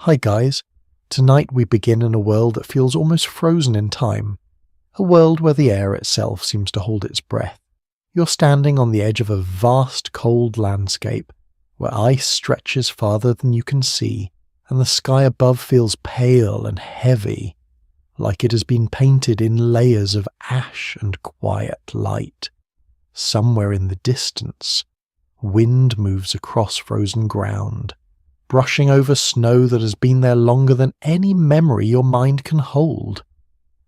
Hi guys, tonight we begin in a world that feels almost frozen in time, a world where the air itself seems to hold its breath. You're standing on the edge of a vast cold landscape, where ice stretches farther than you can see, and the sky above feels pale and heavy, like it has been painted in layers of ash and quiet light. Somewhere in the distance, wind moves across frozen ground, brushing over snow that has been there longer than any memory your mind can hold.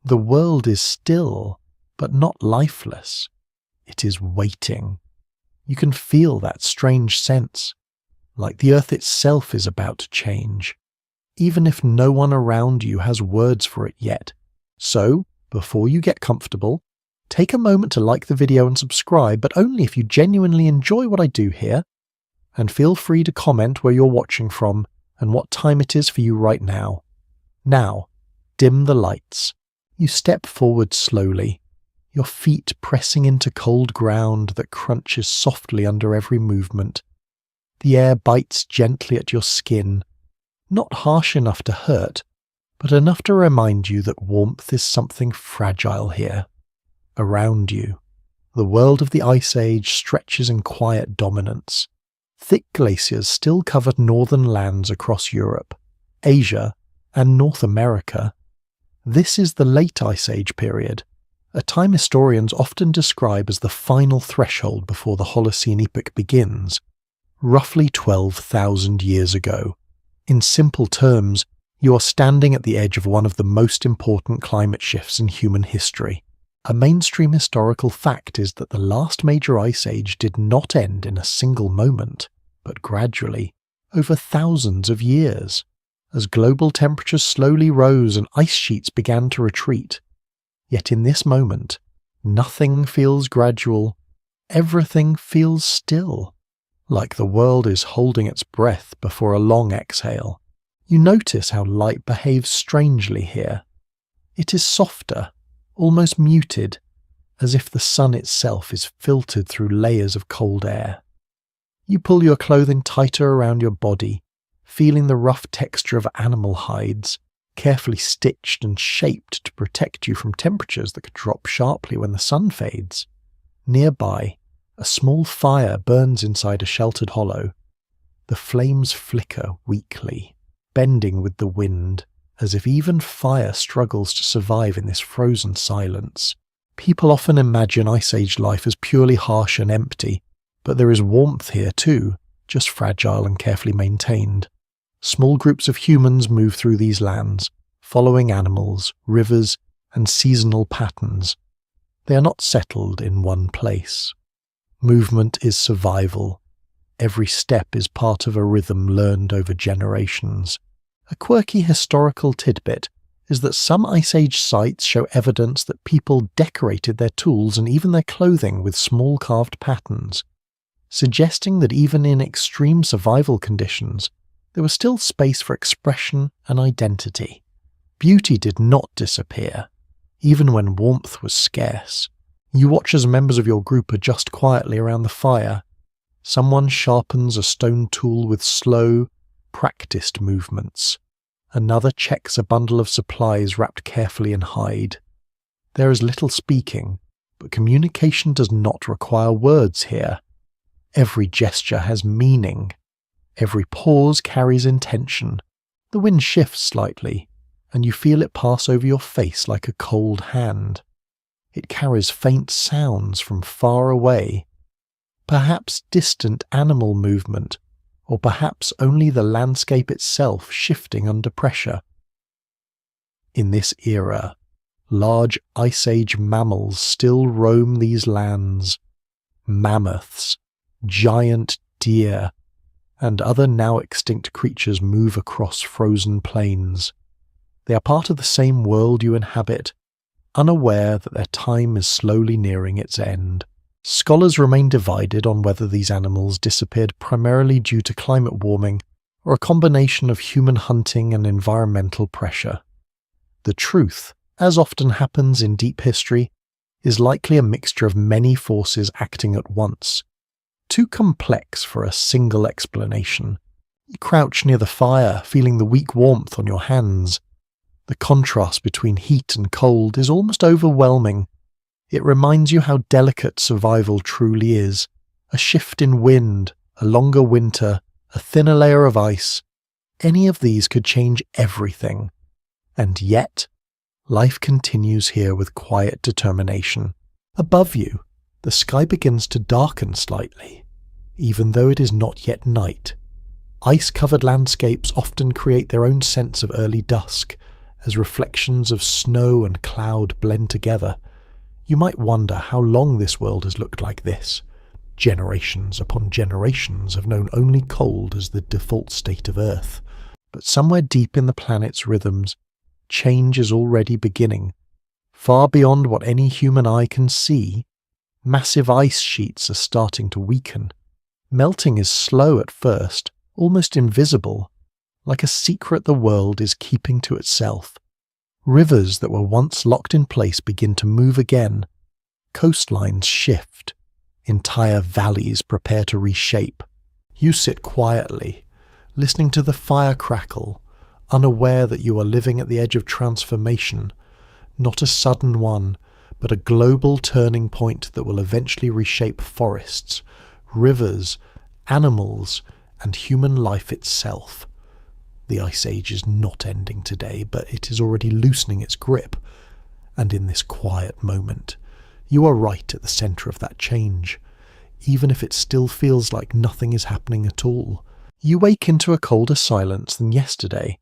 The world is still, but not lifeless. It is waiting. You can feel that strange sense, like the earth itself is about to change, even if no one around you has words for it yet. So, before you get comfortable, take a moment to like the video and subscribe, but only if you genuinely enjoy what I do here, and feel free to comment where you're watching from and what time it is for you right now. Now, dim the lights. You step forward slowly, your feet pressing into cold ground that crunches softly under every movement. The air bites gently at your skin, not harsh enough to hurt, but enough to remind you that warmth is something fragile here. Around you, the world of the Ice Age stretches in quiet dominance. Thick glaciers still covered northern lands across Europe, Asia, and North America. This is the late Ice Age period, a time historians often describe as the final threshold before the Holocene epoch begins, roughly 12,000 years ago. In simple terms, you are standing at the edge of one of the most important climate shifts in human history. A mainstream historical fact is that the last major ice age did not end in a single moment, but gradually, over thousands of years, as global temperatures slowly rose and ice sheets began to retreat. Yet in this moment, nothing feels gradual, everything feels still, like the world is holding its breath before a long exhale. You notice how light behaves strangely here. It is softer, almost muted, as if the sun itself is filtered through layers of cold air. You pull your clothing tighter around your body, feeling the rough texture of animal hides, carefully stitched and shaped to protect you from temperatures that could drop sharply when the sun fades. Nearby, a small fire burns inside a sheltered hollow. The flames flicker weakly, bending with the wind, as if even fire struggles to survive in this frozen silence. People often imagine Ice Age life as purely harsh and empty, but there is warmth here too, just fragile and carefully maintained. Small groups of humans move through these lands, following animals, rivers, and seasonal patterns. They are not settled in one place. Movement is survival. Every step is part of a rhythm learned over generations. A quirky historical tidbit is that some Ice Age sites show evidence that people decorated their tools and even their clothing with small carved patterns, suggesting that even in extreme survival conditions, there was still space for expression and identity. Beauty did not disappear, even when warmth was scarce. You watch as members of your group adjust quietly around the fire. Someone sharpens a stone tool with slow, practiced movements. Another checks a bundle of supplies wrapped carefully in hide. There is little speaking, but communication does not require words here. Every gesture has meaning. Every pause carries intention. The wind shifts slightly, and you feel it pass over your face like a cold hand. It carries faint sounds from far away, perhaps distant animal movement, or perhaps only the landscape itself shifting under pressure. In this era, large Ice Age mammals still roam these lands. Mammoths, giant deer, and other now extinct creatures move across frozen plains. They are part of the same world you inhabit, unaware that their time is slowly nearing its end. Scholars remain divided on whether these animals disappeared primarily due to climate warming or a combination of human hunting and environmental pressure. The truth, as often happens in deep history, is likely a mixture of many forces acting at once, too complex for a single explanation. You crouch near the fire, feeling the weak warmth on your hands. The contrast between heat and cold is almost overwhelming. It reminds you how delicate survival truly is. A shift in wind, a longer winter, a thinner layer of ice. Any of these could change everything. And yet, life continues here with quiet determination. Above you, the sky begins to darken slightly, even though it is not yet night. Ice-covered landscapes often create their own sense of early dusk, as reflections of snow and cloud blend together. You might wonder how long this world has looked like this. Generations upon generations have known only cold as the default state of Earth. But somewhere deep in the planet's rhythms, change is already beginning. Far beyond what any human eye can see, massive ice sheets are starting to weaken. Melting is slow at first, almost invisible, like a secret the world is keeping to itself. Rivers that were once locked in place begin to move again. Coastlines shift. Entire valleys prepare to reshape. You sit quietly, listening to the fire crackle, unaware that you are living at the edge of transformation, not a sudden one, but a global turning point that will eventually reshape forests, rivers, animals, and human life itself. The Ice Age is not ending today, but it is already loosening its grip. And in this quiet moment, you are right at the centre of that change, even if it still feels like nothing is happening at all. You wake into a colder silence than yesterday,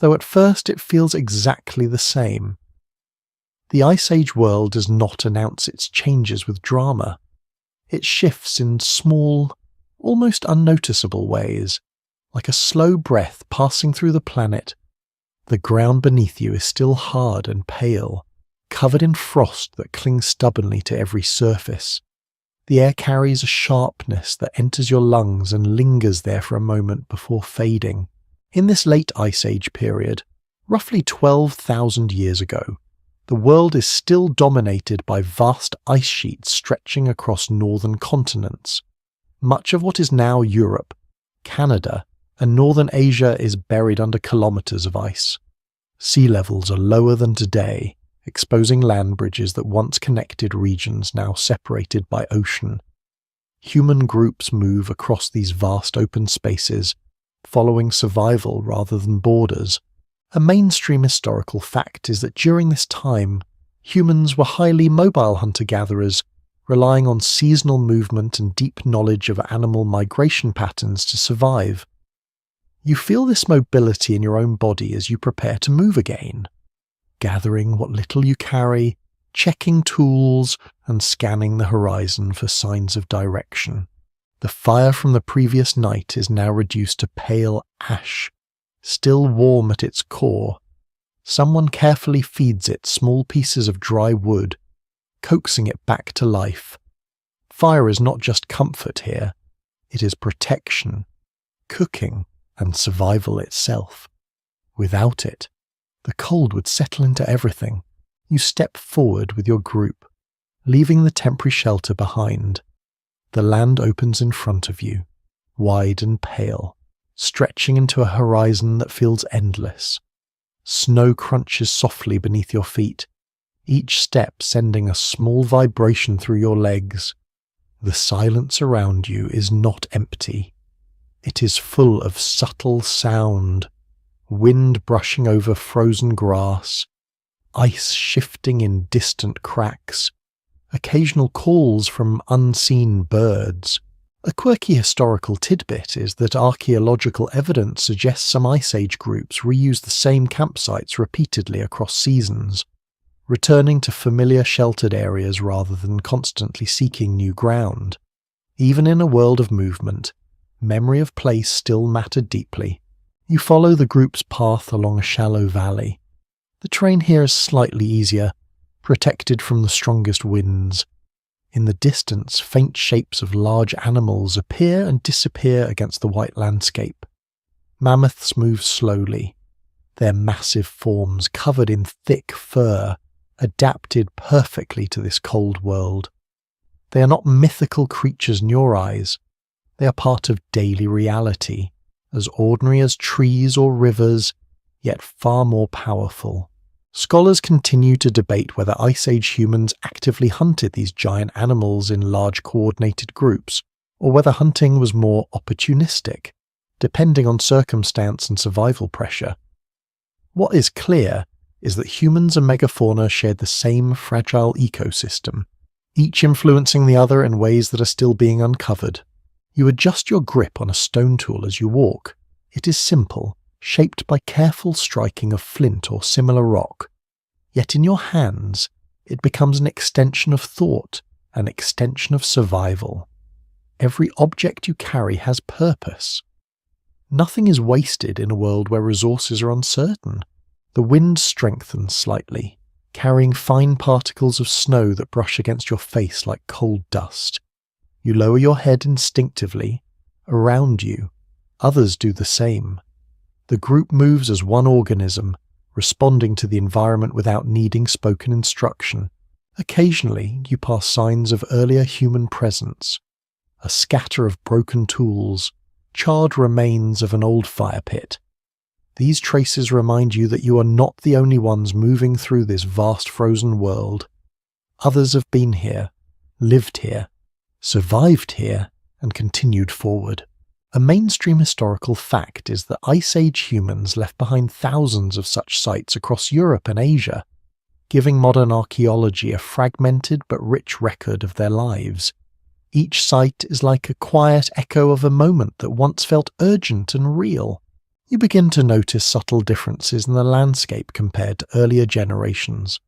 though at first it feels exactly the same. The Ice Age world does not announce its changes with drama. It shifts in small, almost unnoticeable ways, like a slow breath passing through the planet. The ground beneath you is still hard and pale, covered in frost that clings stubbornly to every surface. The air carries a sharpness that enters your lungs and lingers there for a moment before fading. In this late Ice Age period, roughly 12,000 years ago, the world is still dominated by vast ice sheets stretching across northern continents. Much of what is now Europe, Canada, and northern Asia is buried under kilometers of ice. Sea levels are lower than today, exposing land bridges that once connected regions now separated by ocean. Human groups move across these vast open spaces, following survival rather than borders. A mainstream historical fact is that during this time, humans were highly mobile hunter-gatherers, relying on seasonal movement and deep knowledge of animal migration patterns to survive. You feel this mobility in your own body as you prepare to move again, gathering what little you carry, checking tools, and scanning the horizon for signs of direction. The fire from the previous night is now reduced to pale ash, still warm at its core. Someone carefully feeds it small pieces of dry wood, coaxing it back to life. Fire is not just comfort here, it is protection, cooking, and survival itself. Without it, the cold would settle into everything. You step forward with your group, leaving the temporary shelter behind. The land opens in front of you, wide and pale, stretching into a horizon that feels endless. Snow crunches softly beneath your feet, each step sending a small vibration through your legs. The silence around you is not empty. It is full of subtle sound, wind brushing over frozen grass, ice shifting in distant cracks, occasional calls from unseen birds. A quirky historical tidbit is that archaeological evidence suggests some Ice Age groups reuse the same campsites repeatedly across seasons, returning to familiar sheltered areas rather than constantly seeking new ground. Even in a world of movement, memory of place still mattered deeply. You follow the group's path along a shallow valley. The terrain here is slightly easier, protected from the strongest winds. In the distance, faint shapes of large animals appear and disappear against the white landscape. Mammoths move slowly, their massive forms covered in thick fur, adapted perfectly to this cold world. They are not mythical creatures in your eyes. They are part of daily reality, as ordinary as trees or rivers, yet far more powerful. Scholars continue to debate whether Ice Age humans actively hunted these giant animals in large coordinated groups, or whether hunting was more opportunistic, depending on circumstance and survival pressure. What is clear is that humans and megafauna shared the same fragile ecosystem, each influencing the other in ways that are still being uncovered. You adjust your grip on a stone tool as you walk. It is simple, shaped by careful striking of flint or similar rock. Yet in your hands, it becomes an extension of thought, an extension of survival. Every object you carry has purpose. Nothing is wasted in a world where resources are uncertain. The wind strengthens slightly, carrying fine particles of snow that brush against your face like cold dust. You lower your head instinctively. Around you, others do the same. The group moves as one organism, responding to the environment without needing spoken instruction. Occasionally, you pass signs of earlier human presence. A scatter of broken tools, charred remains of an old fire pit. These traces remind you that you are not the only ones moving through this vast frozen world. Others have been here, lived here, survived here, and continued forward. A mainstream historical fact is that Ice Age humans left behind thousands of such sites across Europe and Asia, giving modern archaeology a fragmented but rich record of their lives. Each site is like a quiet echo of a moment that once felt urgent and real. You begin to notice subtle differences in the landscape compared to earlier generations.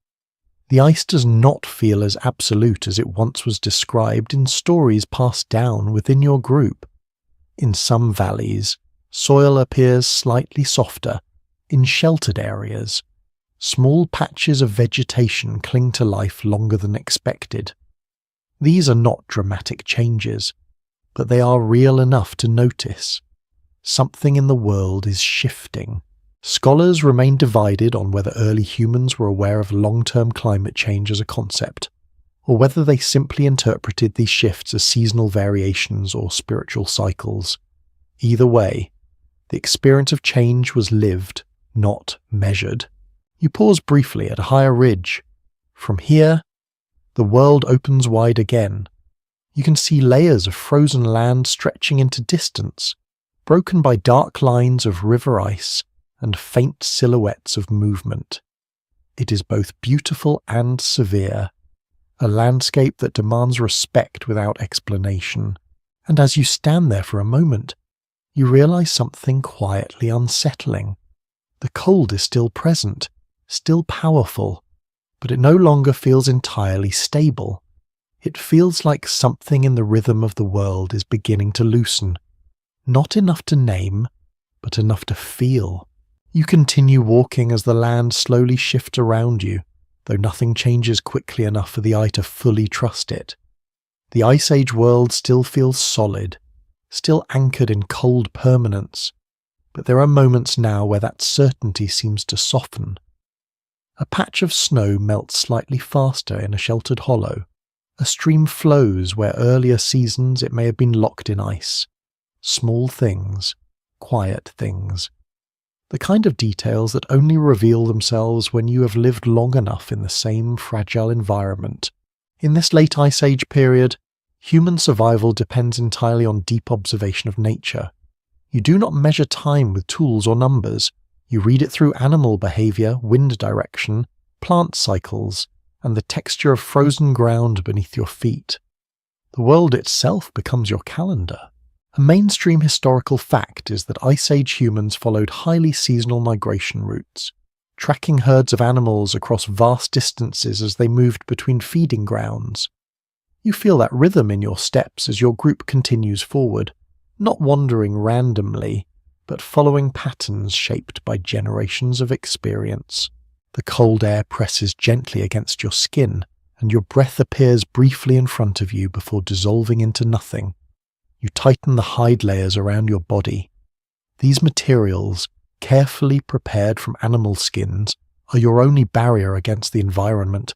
The ice does not feel as absolute as it once was described in stories passed down within your group. In some valleys, soil appears slightly softer. In sheltered areas, small patches of vegetation cling to life longer than expected. These are not dramatic changes, but they are real enough to notice. Something in the world is shifting. Scholars remain divided on whether early humans were aware of long-term climate change as a concept, or whether they simply interpreted these shifts as seasonal variations or spiritual cycles. Either way, the experience of change was lived, not measured. You pause briefly at a higher ridge. From here, the world opens wide again. You can see layers of frozen land stretching into distance, broken by dark lines of river ice and faint silhouettes of movement. It is both beautiful and severe, a landscape that demands respect without explanation. And as you stand there for a moment, you realize something quietly unsettling. The cold is still present, still powerful, but it no longer feels entirely stable. It feels like something in the rhythm of the world is beginning to loosen. Not enough to name, but enough to feel. You continue walking as the land slowly shifts around you, though nothing changes quickly enough for the eye to fully trust it. The Ice Age world still feels solid, still anchored in cold permanence, but there are moments now where that certainty seems to soften. A patch of snow melts slightly faster in a sheltered hollow. A stream flows where earlier seasons it may have been locked in ice. Small things, quiet things. The kind of details that only reveal themselves when you have lived long enough in the same fragile environment. In this late Ice Age period, human survival depends entirely on deep observation of nature. You do not measure time with tools or numbers. You read it through animal behavior, wind direction, plant cycles, and the texture of frozen ground beneath your feet. The world itself becomes your calendar. A mainstream historical fact is that Ice Age humans followed highly seasonal migration routes, tracking herds of animals across vast distances as they moved between feeding grounds. You feel that rhythm in your steps as your group continues forward, not wandering randomly, but following patterns shaped by generations of experience. The cold air presses gently against your skin, and your breath appears briefly in front of you before dissolving into nothing. You tighten the hide layers around your body. These materials, carefully prepared from animal skins, are your only barrier against the environment.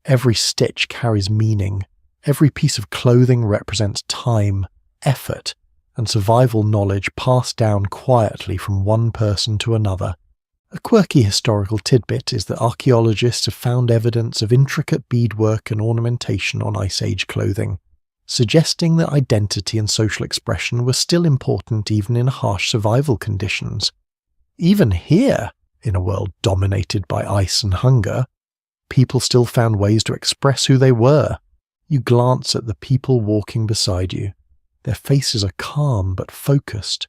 Every stitch carries meaning. Every piece of clothing represents time, effort, and survival knowledge passed down quietly from one person to another. A quirky historical tidbit is that archaeologists have found evidence of intricate beadwork and ornamentation on Ice Age clothing, suggesting that identity and social expression were still important even in harsh survival conditions. Even here, in a world dominated by ice and hunger, people still found ways to express who they were. You glance at the people walking beside you. Their faces are calm but focused.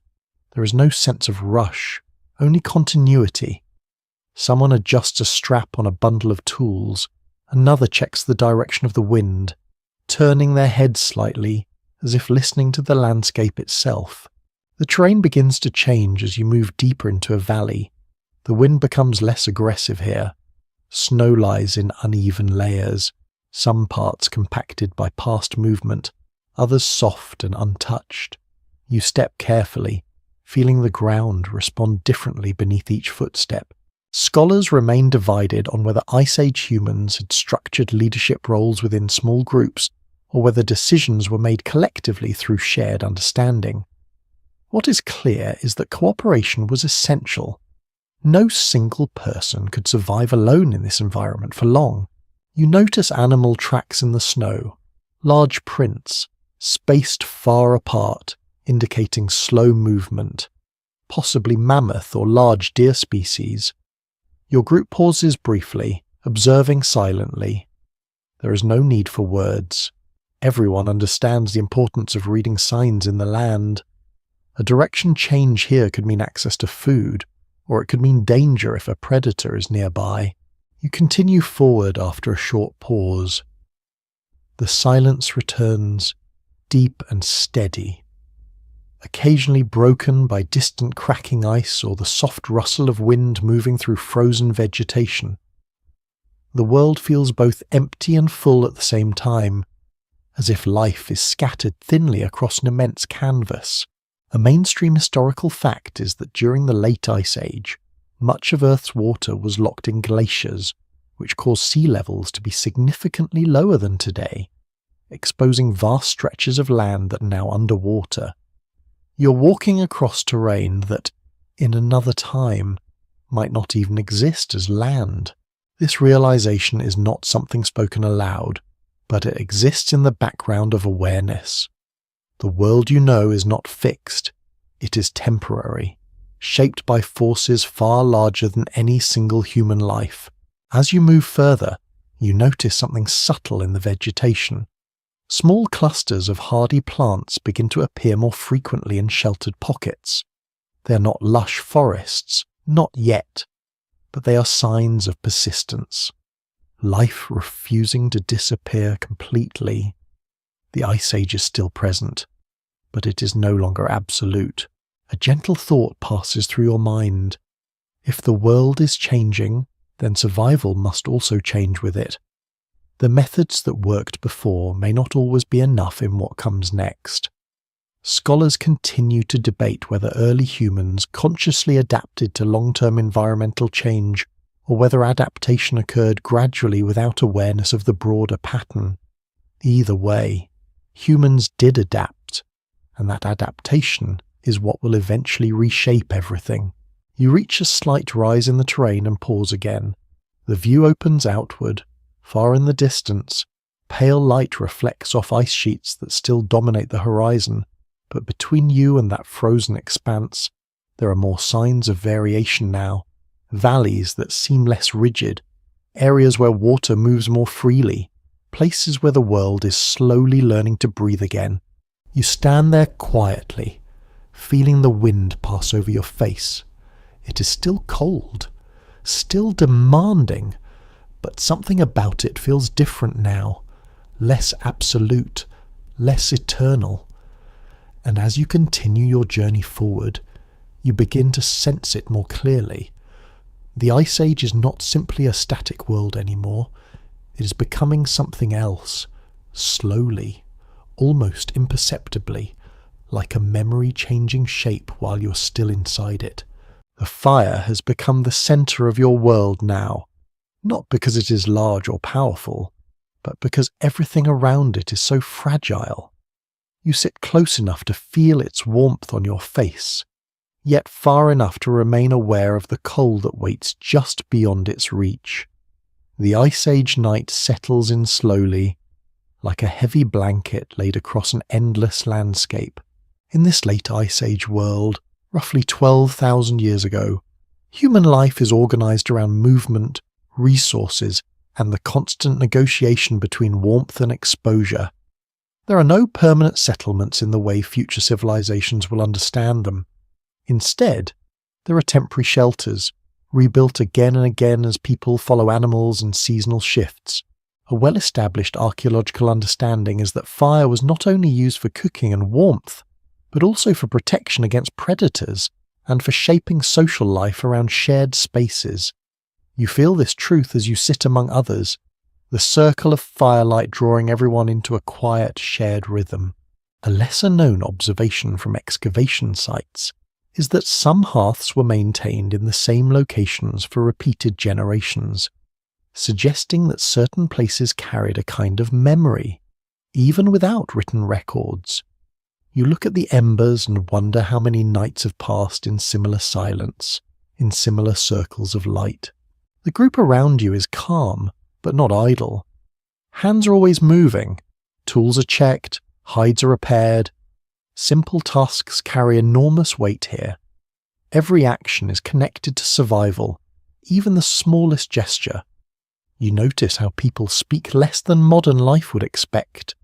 There is no sense of rush, only continuity. Someone adjusts a strap on a bundle of tools. Another checks the direction of the wind, turning their heads slightly, as if listening to the landscape itself. The terrain begins to change as you move deeper into a valley. The wind becomes less aggressive here. Snow lies in uneven layers, some parts compacted by past movement, others soft and untouched. You step carefully, feeling the ground respond differently beneath each footstep. Scholars remain divided on whether Ice Age humans had structured leadership roles within small groups, or whether decisions were made collectively through shared understanding. What is clear is that cooperation was essential. No single person could survive alone in this environment for long. You notice animal tracks in the snow, large prints, spaced far apart, indicating slow movement, possibly mammoth or large deer species. Your group pauses briefly, observing silently. There is no need for words. Everyone understands the importance of reading signs in the land. A direction change here could mean access to food, or it could mean danger if a predator is nearby. You continue forward after a short pause. The silence returns, deep and steady, occasionally broken by distant cracking ice or the soft rustle of wind moving through frozen vegetation. The world feels both empty and full at the same time, as if life is scattered thinly across an immense canvas. A mainstream historical fact is that during the late Ice Age, much of Earth's water was locked in glaciers, which caused sea levels to be significantly lower than today, exposing vast stretches of land that are now underwater. You're walking across terrain that, in another time, might not even exist as land. This realization is not something spoken aloud, but it exists in the background of awareness. The world you know is not fixed, it is temporary, shaped by forces far larger than any single human life. As you move further, you notice something subtle in the vegetation. Small clusters of hardy plants begin to appear more frequently in sheltered pockets. They are not lush forests, not yet, but they are signs of persistence. Life refusing to disappear completely. The Ice Age is still present, but it is no longer absolute. A gentle thought passes through your mind. If the world is changing, then survival must also change with it. The methods that worked before may not always be enough in what comes next. Scholars continue to debate whether early humans consciously adapted to long-term environmental change, or whether adaptation occurred gradually without awareness of the broader pattern. Either way, humans did adapt, and that adaptation is what will eventually reshape everything. You reach a slight rise in the terrain and pause again. The view opens outward. Far in the distance, pale light reflects off ice sheets that still dominate the horizon, but between you and that frozen expanse, there are more signs of variation now. Valleys that seem less rigid, areas where water moves more freely, places where the world is slowly learning to breathe again. You stand there quietly, feeling the wind pass over your face. It is still cold, still demanding, but something about it feels different now, less absolute, less eternal. And as you continue your journey forward, you begin to sense it more clearly. The Ice Age is not simply a static world anymore. It is becoming something else, slowly, almost imperceptibly, like a memory changing shape while you're still inside it. The fire has become the center of your world now, not because it is large or powerful, but because everything around it is so fragile. You sit close enough to feel its warmth on your face, yet far enough to remain aware of the cold that waits just beyond its reach. The Ice Age night settles in slowly, like a heavy blanket laid across an endless landscape. In this late Ice Age world, roughly 12,000 years ago, human life is organized around movement, resources, and the constant negotiation between warmth and exposure. There are no permanent settlements in the way future civilizations will understand them. Instead, there are temporary shelters, rebuilt again and again as people follow animals and seasonal shifts. A well-established archaeological understanding is that fire was not only used for cooking and warmth, but also for protection against predators and for shaping social life around shared spaces. You feel this truth as you sit among others, the circle of firelight drawing everyone into a quiet, shared rhythm. A lesser-known observation from excavation sites is that some hearths were maintained in the same locations for repeated generations, suggesting that certain places carried a kind of memory, even without written records. You look at the embers and wonder how many nights have passed in similar silence, in similar circles of light. The group around you is calm, but not idle. Hands are always moving, tools are checked, hides are repaired. Simple tasks carry enormous weight here. Every action is connected to survival, even the smallest gesture. You notice how people speak less than modern life would expect,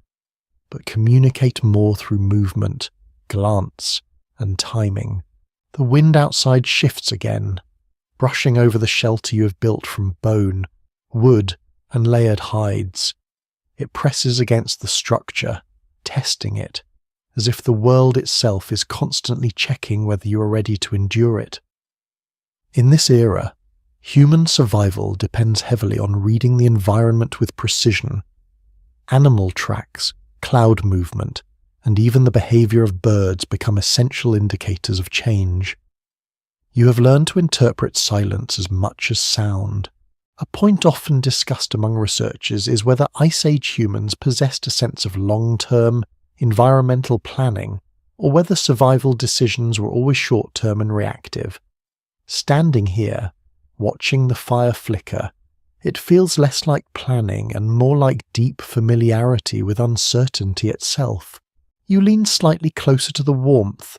but communicate more through movement, glance, and timing. The wind outside shifts again, brushing over the shelter you have built from bone, wood, and layered hides. It presses against the structure, testing it, as if the world itself is constantly checking whether you are ready to endure it. In this era, human survival depends heavily on reading the environment with precision. Animal tracks, cloud movement, and even the behavior of birds become essential indicators of change. You have learned to interpret silence as much as sound. A point often discussed among researchers is whether Ice Age humans possessed a sense of long-term, environmental planning, or whether survival decisions were always short-term and reactive. Standing here, watching the fire flicker, it feels less like planning and more like deep familiarity with uncertainty itself. You lean slightly closer to the warmth.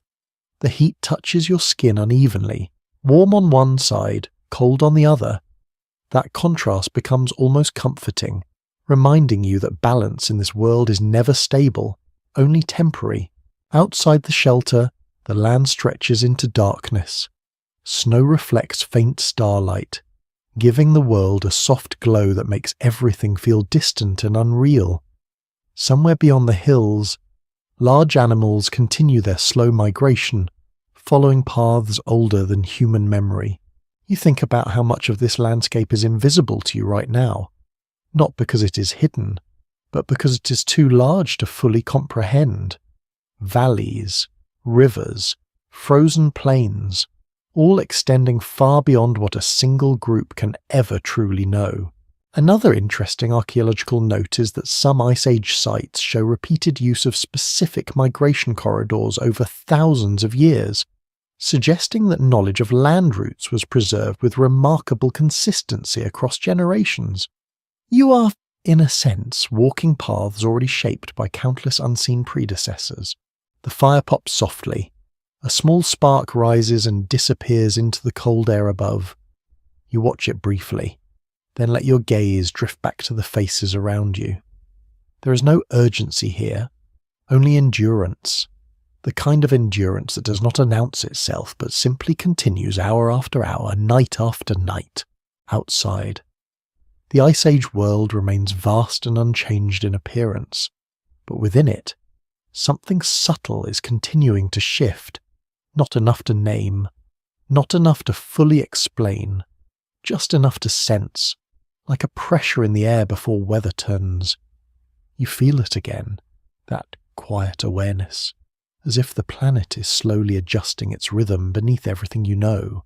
The heat touches your skin unevenly, warm on one side, cold on the other. That contrast becomes almost comforting, reminding you that balance in this world is never stable, only temporary. Outside the shelter, the land stretches into darkness. Snow reflects faint starlight, giving the world a soft glow that makes everything feel distant and unreal. Somewhere beyond the hills, large animals continue their slow migration, following paths older than human memory. You think about how much of this landscape is invisible to you right now, not because it is hidden, but because it is too large to fully comprehend. Valleys, rivers, frozen plains, all extending far beyond what a single group can ever truly know. Another interesting archaeological note is that some Ice Age sites show repeated use of specific migration corridors over thousands of years, suggesting that knowledge of land routes was preserved with remarkable consistency across generations. You are, in a sense, walking paths already shaped by countless unseen predecessors. The fire pops softly. A small spark rises and disappears into the cold air above. You watch it briefly, then let your gaze drift back to the faces around you. There is no urgency here, only endurance. The kind of endurance that does not announce itself but simply continues hour after hour, night after night, outside. The Ice Age world remains vast and unchanged in appearance, but within it, something subtle is continuing to shift, not enough to name, not enough to fully explain, just enough to sense, like a pressure in the air before weather turns. You feel it again, that quiet awareness, as if the planet is slowly adjusting its rhythm beneath everything you know,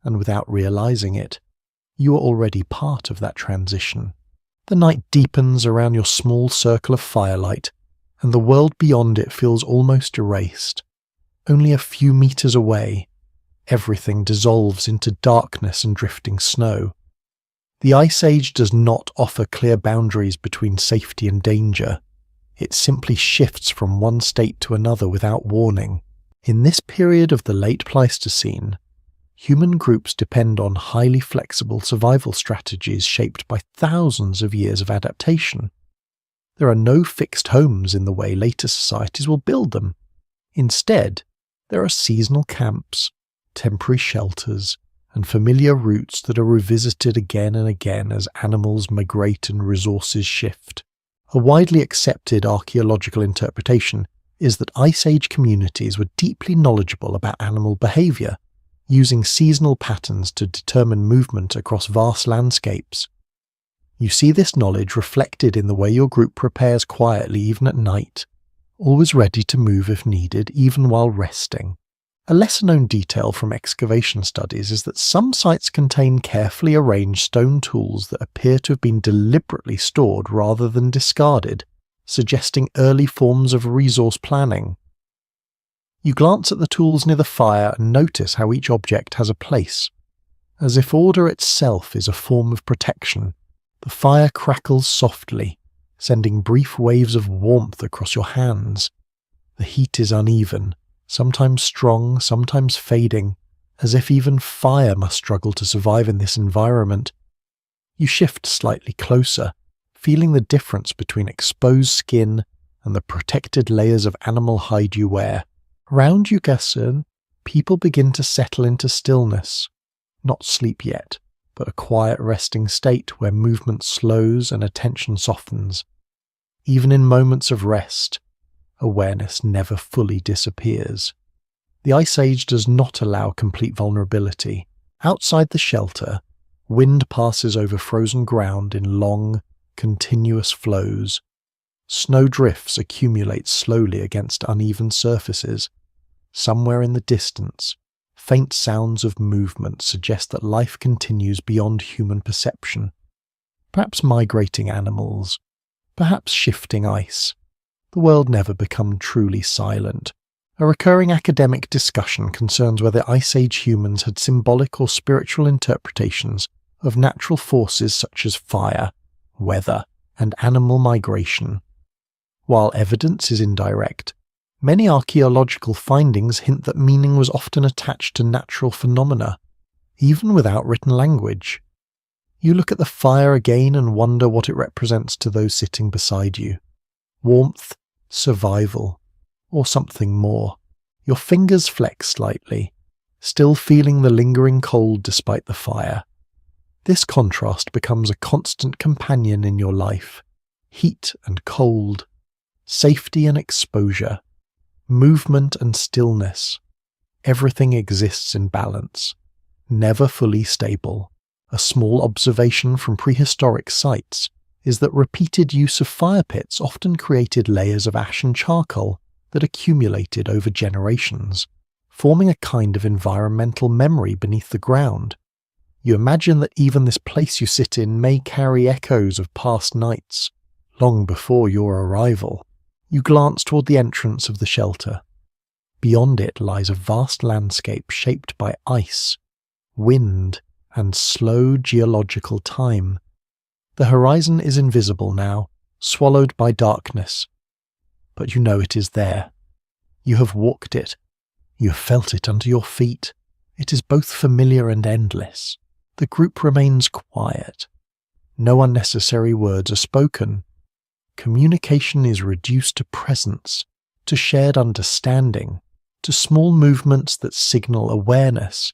and without realizing it, you are already part of that transition. The night deepens around your small circle of firelight, and the world beyond it feels almost erased. Only a few meters away, everything dissolves into darkness and drifting snow. The Ice Age does not offer clear boundaries between safety and danger. It simply shifts from one state to another without warning. In this period of the late Pleistocene, human groups depend on highly flexible survival strategies shaped by thousands of years of adaptation. There are no fixed homes in the way later societies will build them. Instead, there are seasonal camps, temporary shelters, and familiar routes that are revisited again and again as animals migrate and resources shift. A widely accepted archaeological interpretation is that Ice Age communities were deeply knowledgeable about animal behavior, using seasonal patterns to determine movement across vast landscapes. You see this knowledge reflected in the way your group prepares quietly even at night, always ready to move if needed, even while resting. A lesser-known detail from excavation studies is that some sites contain carefully arranged stone tools that appear to have been deliberately stored rather than discarded, suggesting early forms of resource planning. You glance at the tools near the fire and notice how each object has a place. As if order itself is a form of protection, the fire crackles softly, sending brief waves of warmth across your hands. The heat is uneven, sometimes strong, sometimes fading, as if even fire must struggle to survive in this environment. You shift slightly closer, feeling the difference between exposed skin and the protected layers of animal hide you wear. Around you, Gaston, people begin to settle into stillness. Not sleep yet, but a quiet resting state where movement slows and attention softens. Even in moments of rest, awareness never fully disappears. The Ice Age does not allow complete vulnerability. Outside the shelter, wind passes over frozen ground in long, continuous flows. Snow drifts accumulate slowly against uneven surfaces. Somewhere in the distance, faint sounds of movement suggest that life continues beyond human perception. Perhaps migrating animals, perhaps shifting ice. The world never becomes truly silent. A recurring academic discussion concerns whether Ice Age humans had symbolic or spiritual interpretations of natural forces such as fire, weather, and animal migration. While evidence is indirect, many archaeological findings hint that meaning was often attached to natural phenomena, even without written language. You look at the fire again and wonder what it represents to those sitting beside you. Warmth, survival, or something more. Your fingers flex slightly, still feeling the lingering cold despite the fire. This contrast becomes a constant companion in your life. Heat and cold, safety and exposure, movement and stillness. Everything exists in balance, never fully stable. A small observation from prehistoric sites is that repeated use of fire pits often created layers of ash and charcoal that accumulated over generations, forming a kind of environmental memory beneath the ground. You imagine that even this place you sit in may carry echoes of past nights, long before your arrival. You glance toward the entrance of the shelter. Beyond it lies a vast landscape shaped by ice, wind, and slow geological time. The horizon is invisible now, swallowed by darkness. But you know it is there. You have walked it. You have felt it under your feet. It is both familiar and endless. The group remains quiet. No unnecessary words are spoken. Communication is reduced to presence, to shared understanding, to small movements that signal awareness.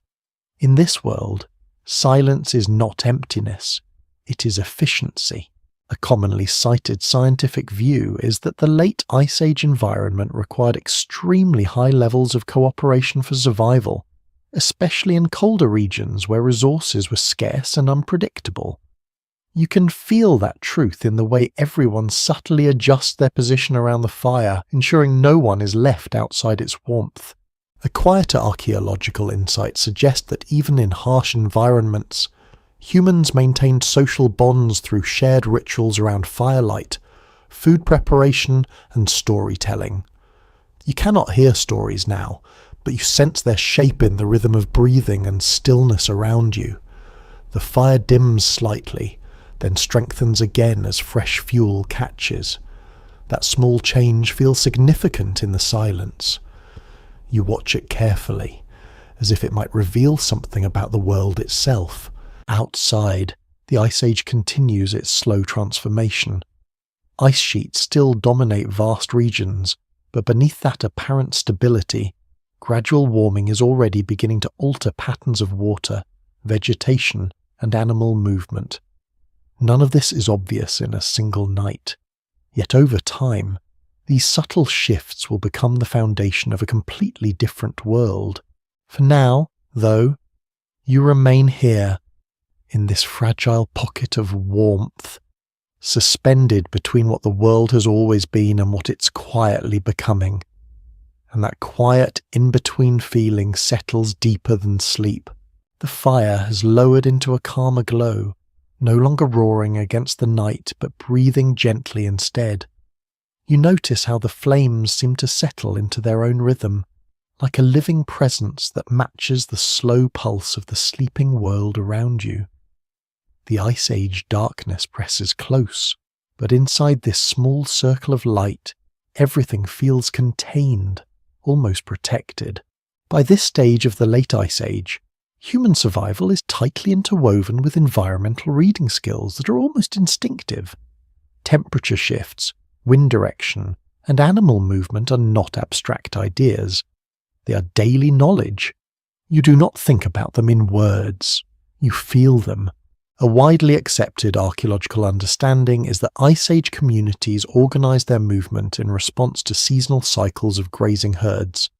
In this world, silence is not emptiness, it is efficiency. A commonly cited scientific view is that the late Ice Age environment required extremely high levels of cooperation for survival, especially in colder regions where resources were scarce and unpredictable. You can feel that truth in the way everyone subtly adjusts their position around the fire, ensuring no one is left outside its warmth. A quieter archaeological insight suggests that even in harsh environments, humans maintained social bonds through shared rituals around firelight, food preparation, and storytelling. You cannot hear stories now, but you sense their shape in the rhythm of breathing and stillness around you. The fire dims slightly, then strengthens again as fresh fuel catches. That small change feels significant in the silence. You watch it carefully, as if it might reveal something about the world itself. Outside, the Ice Age continues its slow transformation. Ice sheets still dominate vast regions, but beneath that apparent stability, gradual warming is already beginning to alter patterns of water, vegetation, and animal movement. None of this is obvious in a single night. Yet over time, these subtle shifts will become the foundation of a completely different world. For now, though, you remain here, in this fragile pocket of warmth, suspended between what the world has always been and what it's quietly becoming. And that quiet in-between feeling settles deeper than sleep. The fire has lowered into a calmer glow, no longer roaring against the night but breathing gently instead. You notice how the flames seem to settle into their own rhythm, like a living presence that matches the slow pulse of the sleeping world around you. The Ice Age darkness presses close, but inside this small circle of light, everything feels contained, almost protected. By this stage of the late Ice Age, human survival is tightly interwoven with environmental reading skills that are almost instinctive. Temperature shifts, wind direction, and animal movement are not abstract ideas. They are daily knowledge. You do not think about them in words. You feel them. A widely accepted archaeological understanding is that Ice Age communities organized their movement in response to seasonal cycles of grazing herds,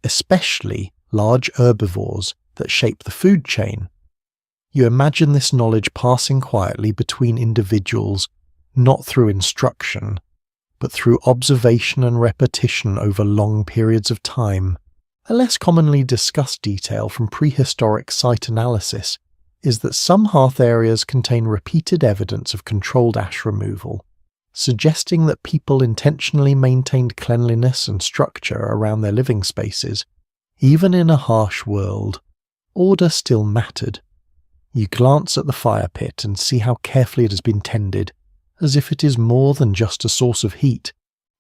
especially large herbivores that shape the food chain. You imagine this knowledge passing quietly between individuals, not through instruction, but through observation and repetition over long periods of time. A less commonly discussed detail from prehistoric site analysis is that some hearth areas contain repeated evidence of controlled ash removal, suggesting that people intentionally maintained cleanliness and structure around their living spaces. Even in a harsh world, order still mattered. You glance at the fire pit and see how carefully it has been tended, as if it is more than just a source of heat.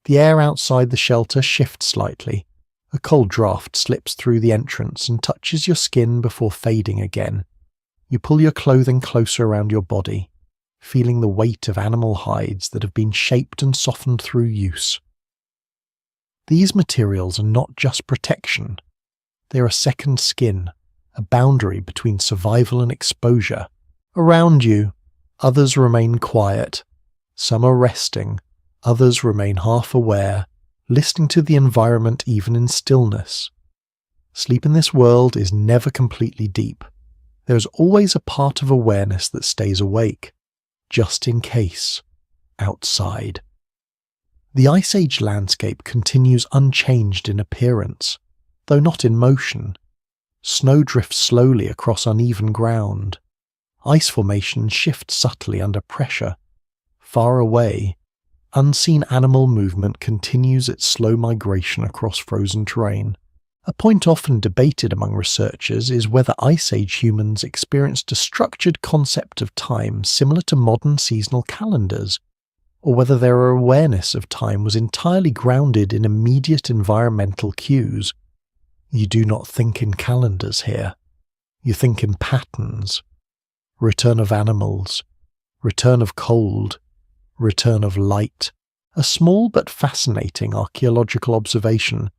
The air outside the shelter shifts slightly. A cold draft slips through the entrance and touches your skin before fading again. You pull your clothing closer around your body, feeling the weight of animal hides that have been shaped and softened through use. These materials are not just protection. They are a second skin, a boundary between survival and exposure. Around you, others remain quiet. Some are resting, others remain half aware, listening to the environment even in stillness. Sleep in this world is never completely deep. There is always a part of awareness that stays awake, just in case, outside. The Ice Age landscape continues unchanged in appearance, though not in motion. Snow drifts slowly across uneven ground. Ice formations shift subtly under pressure. Far away, unseen animal movement continues its slow migration across frozen terrain. A point often debated among researchers is whether Ice Age humans experienced a structured concept of time similar to modern seasonal calendars, or whether their awareness of time was entirely grounded in immediate environmental cues. You do not think in calendars here. You think in patterns. Return of animals, return of cold, return of light. A small but fascinating archaeological observation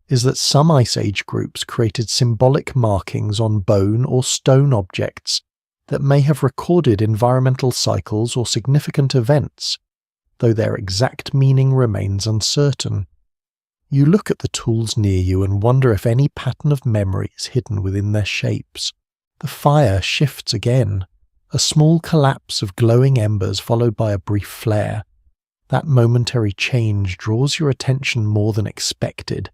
is that some Ice Age groups created symbolic markings on bone or stone objects that may have recorded environmental cycles or significant events, though their exact meaning remains uncertain. You look at the tools near you and wonder if any pattern of memory is hidden within their shapes. The fire shifts again, a small collapse of glowing embers followed by a brief flare. That momentary change draws your attention more than expected.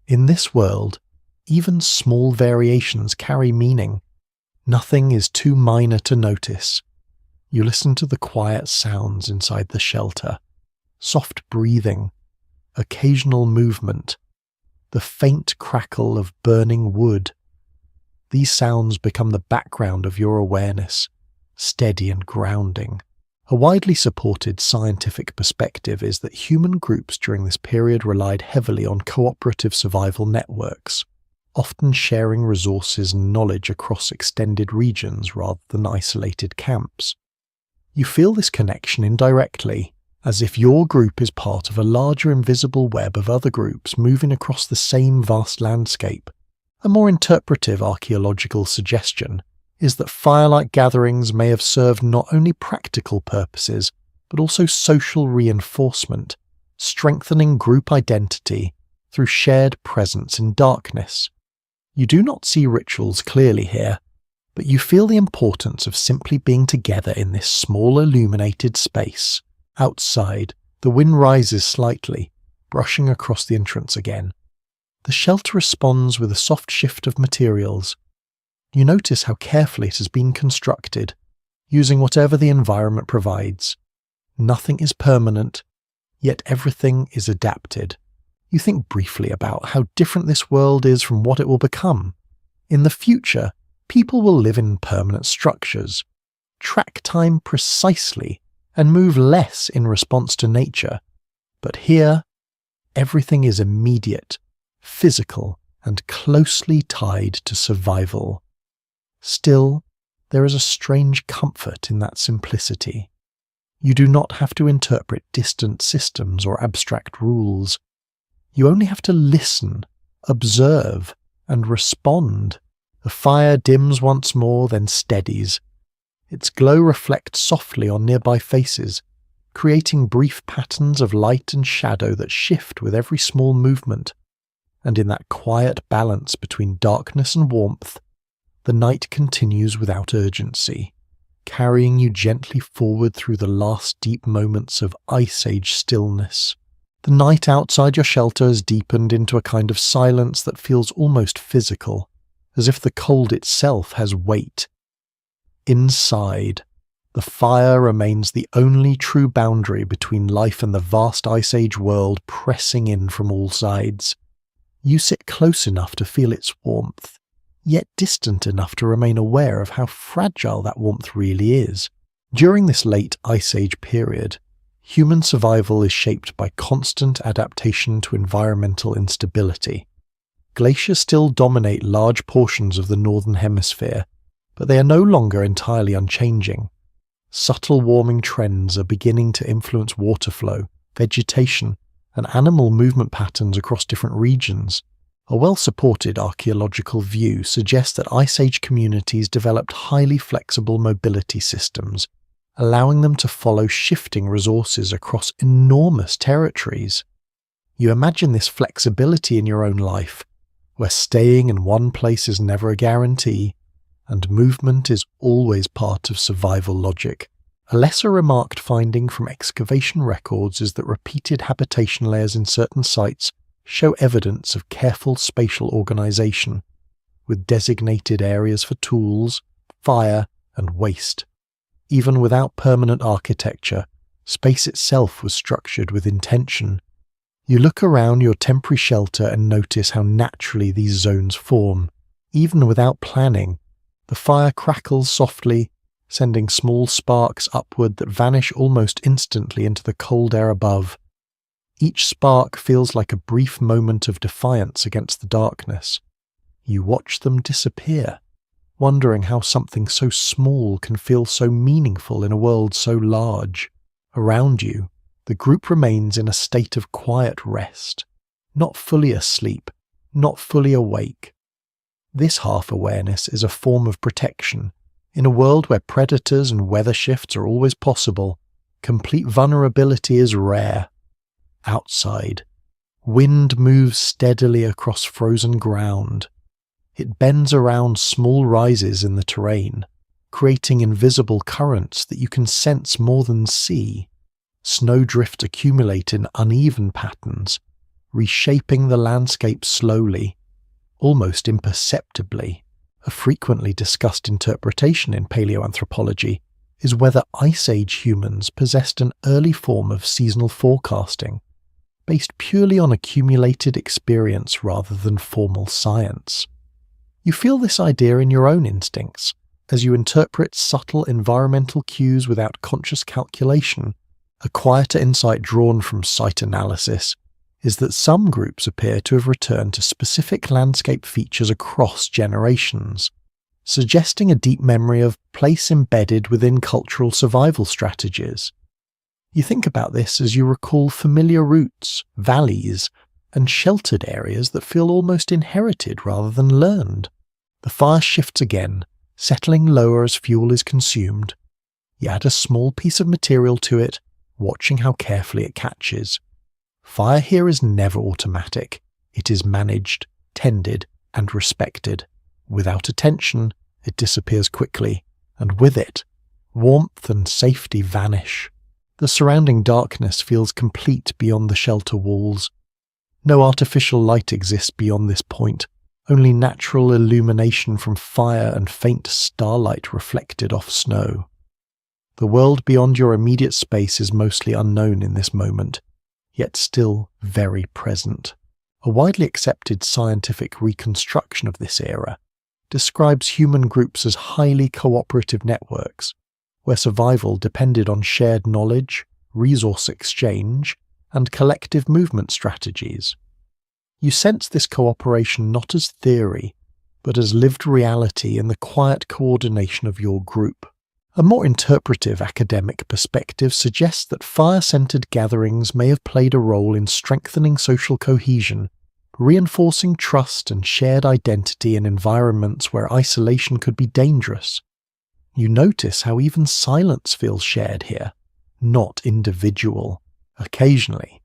In this world, even small variations carry meaning. Nothing is too minor to notice. You listen to the quiet sounds inside the shelter. soft breathing, occasional movement, the faint crackle of burning wood. These sounds become the background of your awareness, steady and grounding. A widely supported scientific perspective is that human groups during this period relied heavily on cooperative survival networks, often sharing resources and knowledge across extended regions rather than isolated camps. You feel this connection indirectly, as if your group is part of a larger invisible web of other groups moving across the same vast landscape. A more interpretive archaeological suggestion is that firelight gatherings may have served not only practical purposes, but also social reinforcement, strengthening group identity through shared presence in darkness. You do not see rituals clearly here, but you feel the importance of simply being together in this small illuminated space. Outside, the wind rises slightly, brushing across the entrance again. The shelter responds with a soft shift of materials. You notice how carefully it has been constructed, using whatever the environment provides. Nothing is permanent, yet everything is adapted. You think briefly about how different this world is from what it will become. In the future, people will live in permanent structures, track time precisely, and move less in response to nature. But here, everything is immediate, physical, and closely tied to survival. Still, there is a strange comfort in that simplicity. You do not have to interpret distant systems or abstract rules. You only have to listen, observe, and respond. The fire dims once more, then steadies. Its glow reflects softly on nearby faces, creating brief patterns of light and shadow that shift with every small movement. And in that quiet balance between darkness and warmth, the night continues without urgency, carrying you gently forward through the last deep moments of Ice Age stillness. The night outside your shelter has deepened into a kind of silence that feels almost physical, as if the cold itself has weight. Inside, the fire remains the only true boundary between life and the vast Ice Age world pressing in from all sides. You sit close enough to feel its warmth, yet distant enough to remain aware of how fragile that warmth really is. During this late Ice Age period, human survival is shaped by constant adaptation to environmental instability. Glaciers still dominate large portions of the northern hemisphere, but they are no longer entirely unchanging. Subtle warming trends are beginning to influence water flow, vegetation, and animal movement patterns across different regions. A well-supported archaeological view suggests that Ice Age communities developed highly flexible mobility systems, allowing them to follow shifting resources across enormous territories. You imagine this flexibility in your own life, where staying in one place is never a guarantee, and movement is always part of survival logic. A lesser remarked finding from excavation records is that repeated habitation layers in certain sites show evidence of careful spatial organization, with designated areas for tools, fire, and waste. Even without permanent architecture, space itself was structured with intention. You look around your temporary shelter and notice how naturally these zones form. Even without planning, the fire crackles softly, sending small sparks upward that vanish almost instantly into the cold air above. Each spark feels like a brief moment of defiance against the darkness. You watch them disappear, wondering how something so small can feel so meaningful in a world so large. Around you, the group remains in a state of quiet rest, not fully asleep, not fully awake. This half-awareness is a form of protection. In a world where predators and weather shifts are always possible, complete vulnerability is rare. Outside, wind moves steadily across frozen ground. It bends around small rises in the terrain, creating invisible currents that you can sense more than see. Snowdrift accumulate in uneven patterns, reshaping the landscape slowly, almost imperceptibly. A frequently discussed interpretation in paleoanthropology is whether Ice Age humans possessed an early form of seasonal forecasting, based purely on accumulated experience rather than formal science. You feel this idea in your own instincts, as you interpret subtle environmental cues without conscious calculation. A quieter insight drawn from site analysis is that some groups appear to have returned to specific landscape features across generations, suggesting a deep memory of place embedded within cultural survival strategies. You think about this as you recall familiar routes, valleys, and sheltered areas that feel almost inherited rather than learned. The fire shifts again, settling lower as fuel is consumed. You add a small piece of material to it, watching how carefully it catches. Fire here is never automatic. It is managed, tended, and respected. Without attention, it disappears quickly, and with it, warmth and safety vanish. The surrounding darkness feels complete beyond the shelter walls. No artificial light exists beyond this point, only natural illumination from fire and faint starlight reflected off snow. The world beyond your immediate space is mostly unknown in this moment, yet still very present. A widely accepted scientific reconstruction of this era describes human groups as highly cooperative networks, where survival depended on shared knowledge, resource exchange, and collective movement strategies. You sense this cooperation not as theory, but as lived reality in the quiet coordination of your group. A more interpretive academic perspective suggests that fire-centered gatherings may have played a role in strengthening social cohesion, reinforcing trust and shared identity in environments where isolation could be dangerous. You notice how even silence feels shared here, not individual. Occasionally,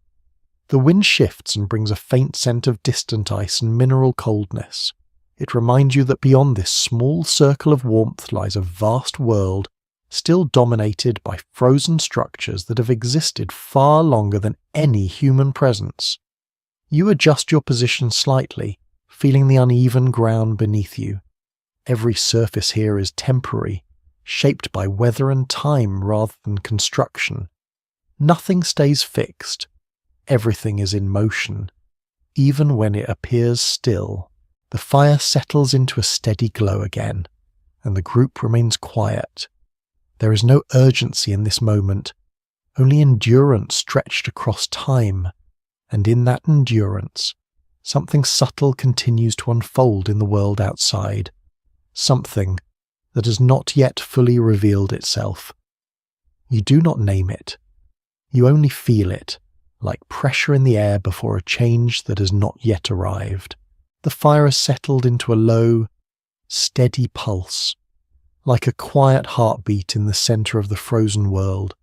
the wind shifts and brings a faint scent of distant ice and mineral coldness. It reminds you that beyond this small circle of warmth lies a vast world, still dominated by frozen structures that have existed far longer than any human presence. You adjust your position slightly, feeling the uneven ground beneath you. Every surface here is temporary, shaped by weather and time rather than construction. Nothing stays fixed. Everything is in motion. Even when it appears still, the fire settles into a steady glow again, and the group remains quiet. There is no urgency in this moment, only endurance stretched across time, and in that endurance, something subtle continues to unfold in the world outside, something that has not yet fully revealed itself. You do not name it. You only feel it, like pressure in the air before a change that has not yet arrived. The fire has settled into a low, steady pulse, like a quiet heartbeat in the center of the frozen world.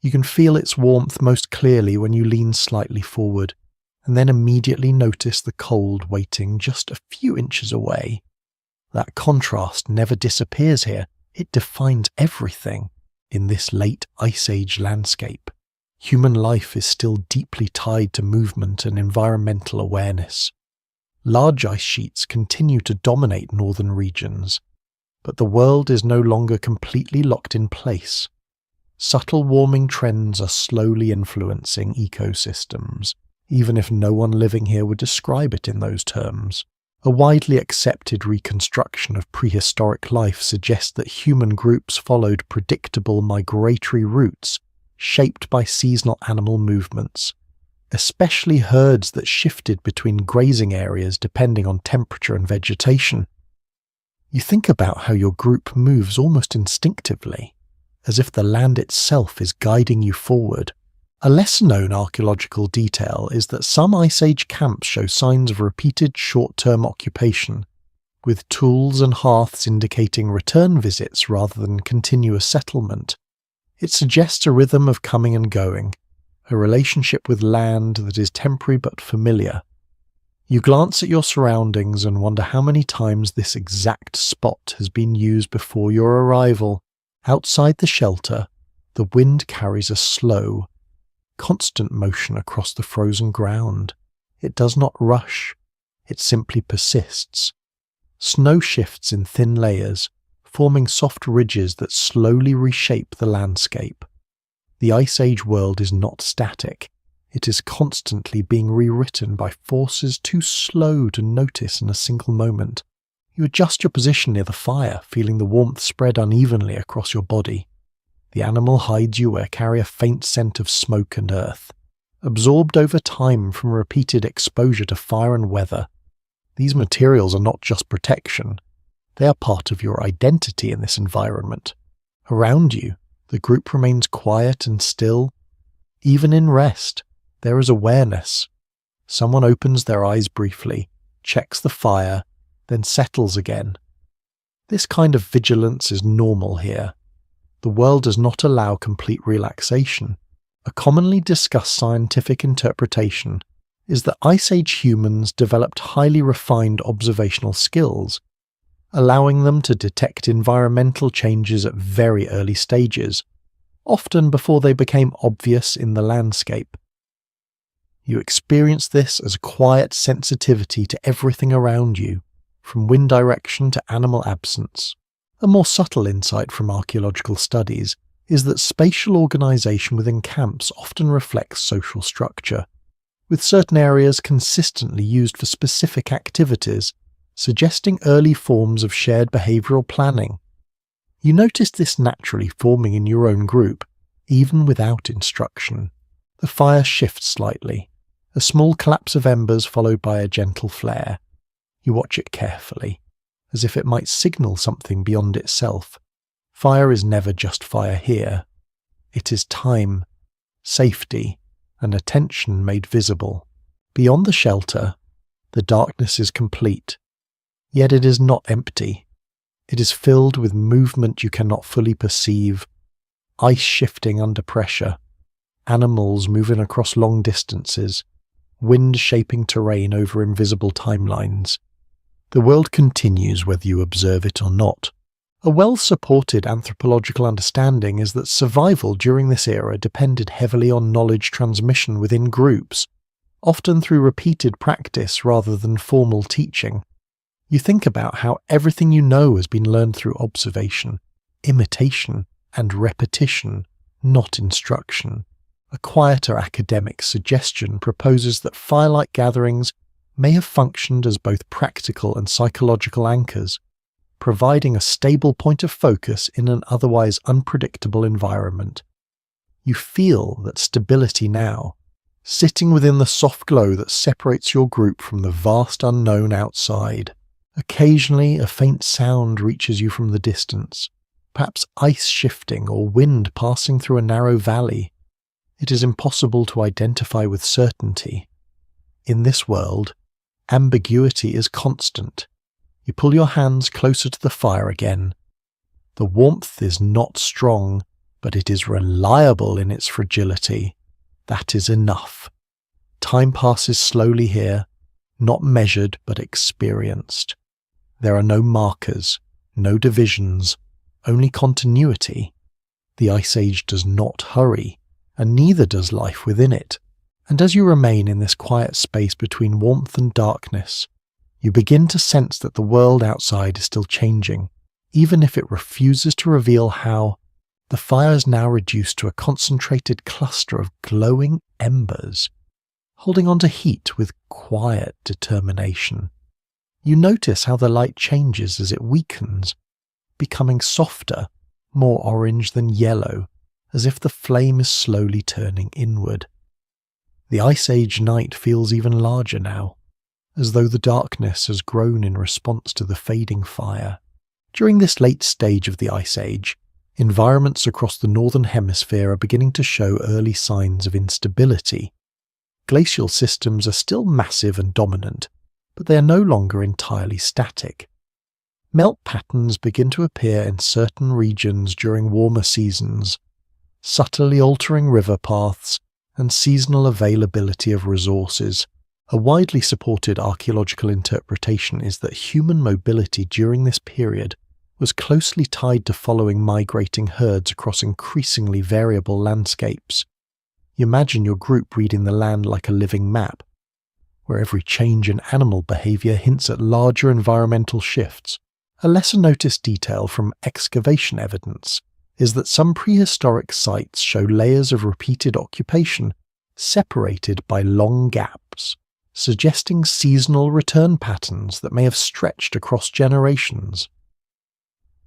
You can feel its warmth most clearly when you lean slightly forward, and then immediately notice the cold waiting just a few inches away. That contrast never disappears here. It defines everything in this late Ice Age landscape. Human life is still deeply tied to movement and environmental awareness. Large ice sheets continue to dominate northern regions, but the world is no longer completely locked in place. Subtle warming trends are slowly influencing ecosystems, even if no one living here would describe it in those terms. A widely accepted reconstruction of prehistoric life suggests that human groups followed predictable migratory routes shaped by seasonal animal movements, especially herds that shifted between grazing areas depending on temperature and vegetation. You think about how your group moves almost instinctively, as if the land itself is guiding you forward. A lesser-known archaeological detail is that some Ice Age camps show signs of repeated short-term occupation, with tools and hearths indicating return visits rather than continuous settlement. It suggests a rhythm of coming and going, a relationship with land that is temporary but familiar. You glance at your surroundings and wonder how many times this exact spot has been used before your arrival. Outside the shelter, the wind carries a slow, constant motion across the frozen ground. It does not rush, it simply persists. Snow shifts in thin layers, forming soft ridges that slowly reshape the landscape. The Ice Age world is not static. It is constantly being rewritten by forces too slow to notice in a single moment. You adjust your position near the fire, feeling the warmth spread unevenly across your body. The animal hides you wear carry a faint scent of smoke and earth, absorbed over time from repeated exposure to fire and weather. These materials are not just protection. They are part of your identity in this environment. Around you, the group remains quiet and still. Even in rest, there is awareness. Someone opens their eyes briefly, checks the fire, then settles again. This kind of vigilance is normal here. The world does not allow complete relaxation. A commonly discussed scientific interpretation is that Ice Age humans developed highly refined observational skills, allowing them to detect environmental changes at very early stages, often before they became obvious in the landscape. You experience this as a quiet sensitivity to everything around you, from wind direction to animal absence. A more subtle insight from archaeological studies is that spatial organization within camps often reflects social structure, with certain areas consistently used for specific activities, suggesting early forms of shared behavioral planning. You notice this naturally forming in your own group, even without instruction. The fire shifts slightly, a small collapse of embers followed by a gentle flare. You watch it carefully, as if it might signal something beyond itself. Fire is never just fire here. It is time, safety, and attention made visible. Beyond the shelter, the darkness is complete. Yet it is not empty. It is filled with movement you cannot fully perceive, ice shifting under pressure, animals moving across long distances, wind shaping terrain over invisible timelines. The world continues whether you observe it or not. A well-supported anthropological understanding is that survival during this era depended heavily on knowledge transmission within groups, often through repeated practice rather than formal teaching. You think about how everything you know has been learned through observation, imitation, and repetition, not instruction. A quieter academic suggestion proposes that firelight gatherings may have functioned as both practical and psychological anchors, providing a stable point of focus in an otherwise unpredictable environment. You feel that stability now, sitting within the soft glow that separates your group from the vast unknown outside. Occasionally, a faint sound reaches you from the distance, perhaps ice shifting or wind passing through a narrow valley. It is impossible to identify with certainty. In this world, ambiguity is constant. You pull your hands closer to the fire again. The warmth is not strong, but it is reliable in its fragility. That is enough. Time passes slowly here, not measured but experienced. There are no markers, no divisions, only continuity. The Ice Age does not hurry, and neither does life within it. And as you remain in this quiet space between warmth and darkness, you begin to sense that the world outside is still changing, even if it refuses to reveal how. The fire is now reduced to a concentrated cluster of glowing embers, holding on to heat with quiet determination. You notice how the light changes as it weakens, becoming softer, more orange than yellow, as if the flame is slowly turning inward. The Ice Age night feels even larger now, as though the darkness has grown in response to the fading fire. During this late stage of the Ice Age, environments across the northern hemisphere are beginning to show early signs of instability. Glacial systems are still massive and dominant, but they are no longer entirely static. Melt patterns begin to appear in certain regions during warmer seasons, subtly altering river paths and seasonal availability of resources. A widely supported archaeological interpretation is that human mobility during this period was closely tied to following migrating herds across increasingly variable landscapes. You imagine your group reading the land like a living map, where every change in animal behavior hints at larger environmental shifts, A lesser noticed detail from excavation evidence is that some prehistoric sites show layers of repeated occupation separated by long gaps, suggesting seasonal return patterns that may have stretched across generations.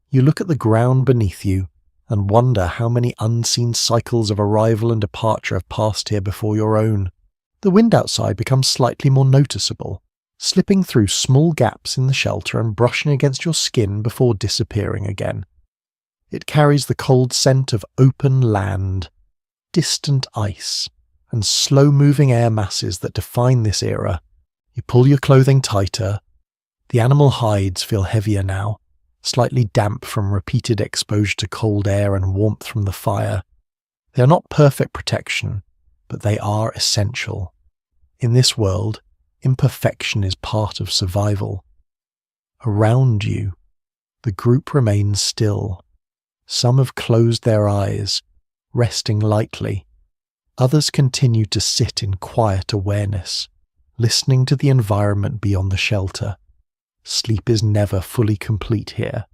You look at the ground beneath you and wonder how many unseen cycles of arrival and departure have passed here before your own. The wind outside becomes slightly more noticeable, slipping through small gaps in the shelter and brushing against your skin before disappearing again. It carries the cold scent of open land, distant ice, and slow-moving air masses that define this era. You pull your clothing tighter. The animal hides feel heavier now, slightly damp from repeated exposure to cold air and warmth from the fire. They are not perfect protection, but they are essential. In this world, imperfection is part of survival. Around you, the group remains still. Some have closed their eyes, resting lightly. Others continue to sit in quiet awareness, listening to the environment beyond the shelter. Sleep is never fully complete here.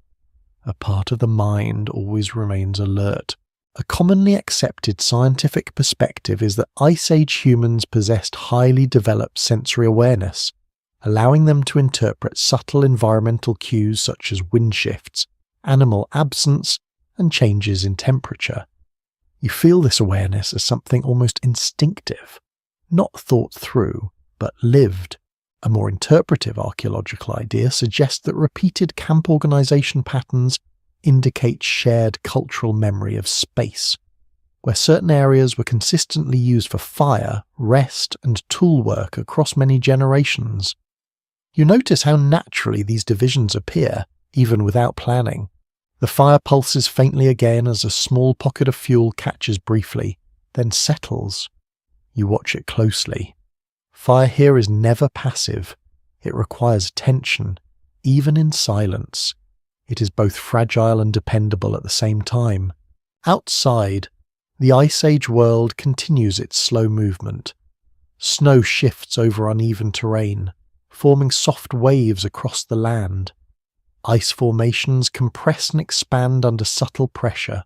A part of the mind always remains alert. A commonly accepted scientific perspective is that Ice Age humans possessed highly developed sensory awareness, allowing them to interpret subtle environmental cues such as wind shifts, animal absence, and changes in temperature. You feel this awareness as something almost instinctive, not thought through, but lived. A more interpretive archaeological idea suggests that repeated camp organization patterns indicate shared cultural memory of space, where certain areas were consistently used for fire, rest, and tool work across many generations. You notice how naturally these divisions appear, even without planning. The fire pulses faintly again as a small pocket of fuel catches briefly, then settles. You watch it closely. Fire here is never passive. It requires attention, even in silence. It is both fragile and dependable at the same time. Outside, the Ice Age world continues its slow movement. Snow shifts over uneven terrain, forming soft waves across the land. Ice formations compress and expand under subtle pressure.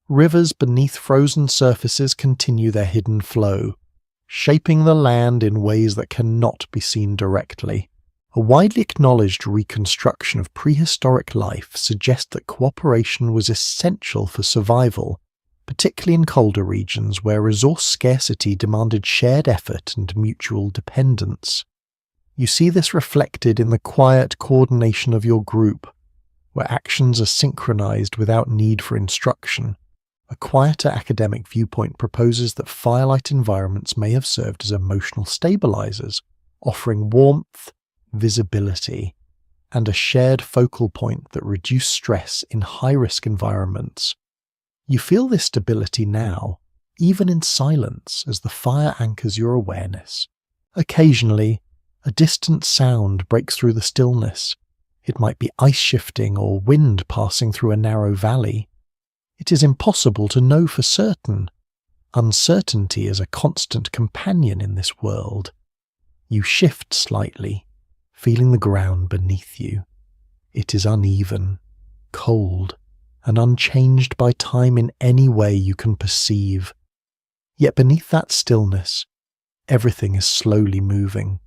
Rivers beneath frozen surfaces continue their hidden flow, shaping the land in ways that cannot be seen directly. A widely acknowledged reconstruction of prehistoric life suggests that cooperation was essential for survival, particularly in colder regions where resource scarcity demanded shared effort and mutual dependence. You see this reflected in the quiet coordination of your group, where actions are synchronized without need for instruction. A quieter academic viewpoint proposes that firelight environments may have served as emotional stabilizers, offering warmth, visibility, and a shared focal point that reduced stress in high-risk environments. You feel this stability now, even in silence, as the fire anchors your awareness. Occasionally, a distant sound breaks through the stillness. It might be ice shifting or wind passing through a narrow valley. It is impossible to know for certain. Uncertainty is a constant companion in this world. You shift slightly, feeling the ground beneath you. It is uneven, cold, and unchanged by time in any way you can perceive. Yet beneath that stillness, everything is slowly moving.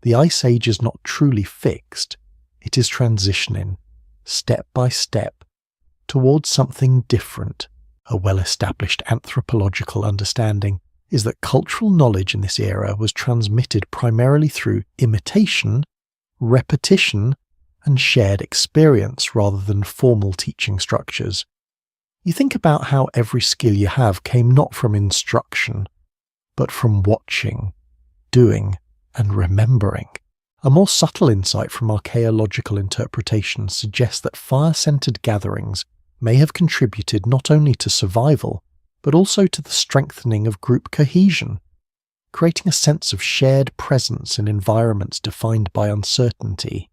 The Ice Age is not truly fixed. It is transitioning, step by step, towards something different. A well-established anthropological understanding is that cultural knowledge in this era was transmitted primarily through imitation, repetition, and shared experience rather than formal teaching structures. You think about how every skill you have came not from instruction, but from watching, doing, and remembering. A more subtle insight from archaeological interpretation suggests that fire-centered gatherings may have contributed not only to survival, but also to the strengthening of group cohesion, creating a sense of shared presence in environments defined by uncertainty.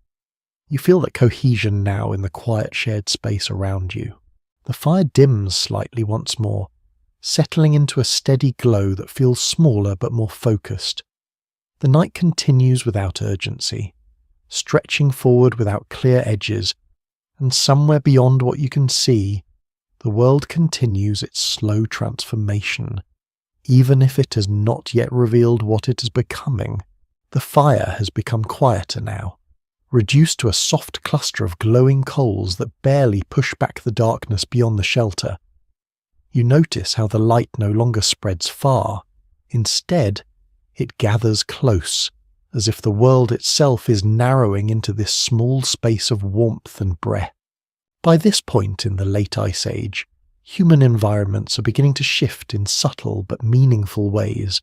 You feel that cohesion now in the quiet shared space around you. The fire dims slightly once more, settling into a steady glow that feels smaller but more focused. The night continues without urgency, stretching forward without clear edges and somewhere beyond what you can see, the world continues its slow transformation. Even if it has not yet revealed what it is becoming, the fire has become quieter now, reduced to a soft cluster of glowing coals that barely push back the darkness beyond the shelter. You notice how the light no longer spreads far. Instead, it gathers close, as if the world itself is narrowing into this small space of warmth and breath. By this point in the late Ice Age, human environments are beginning to shift in subtle but meaningful ways.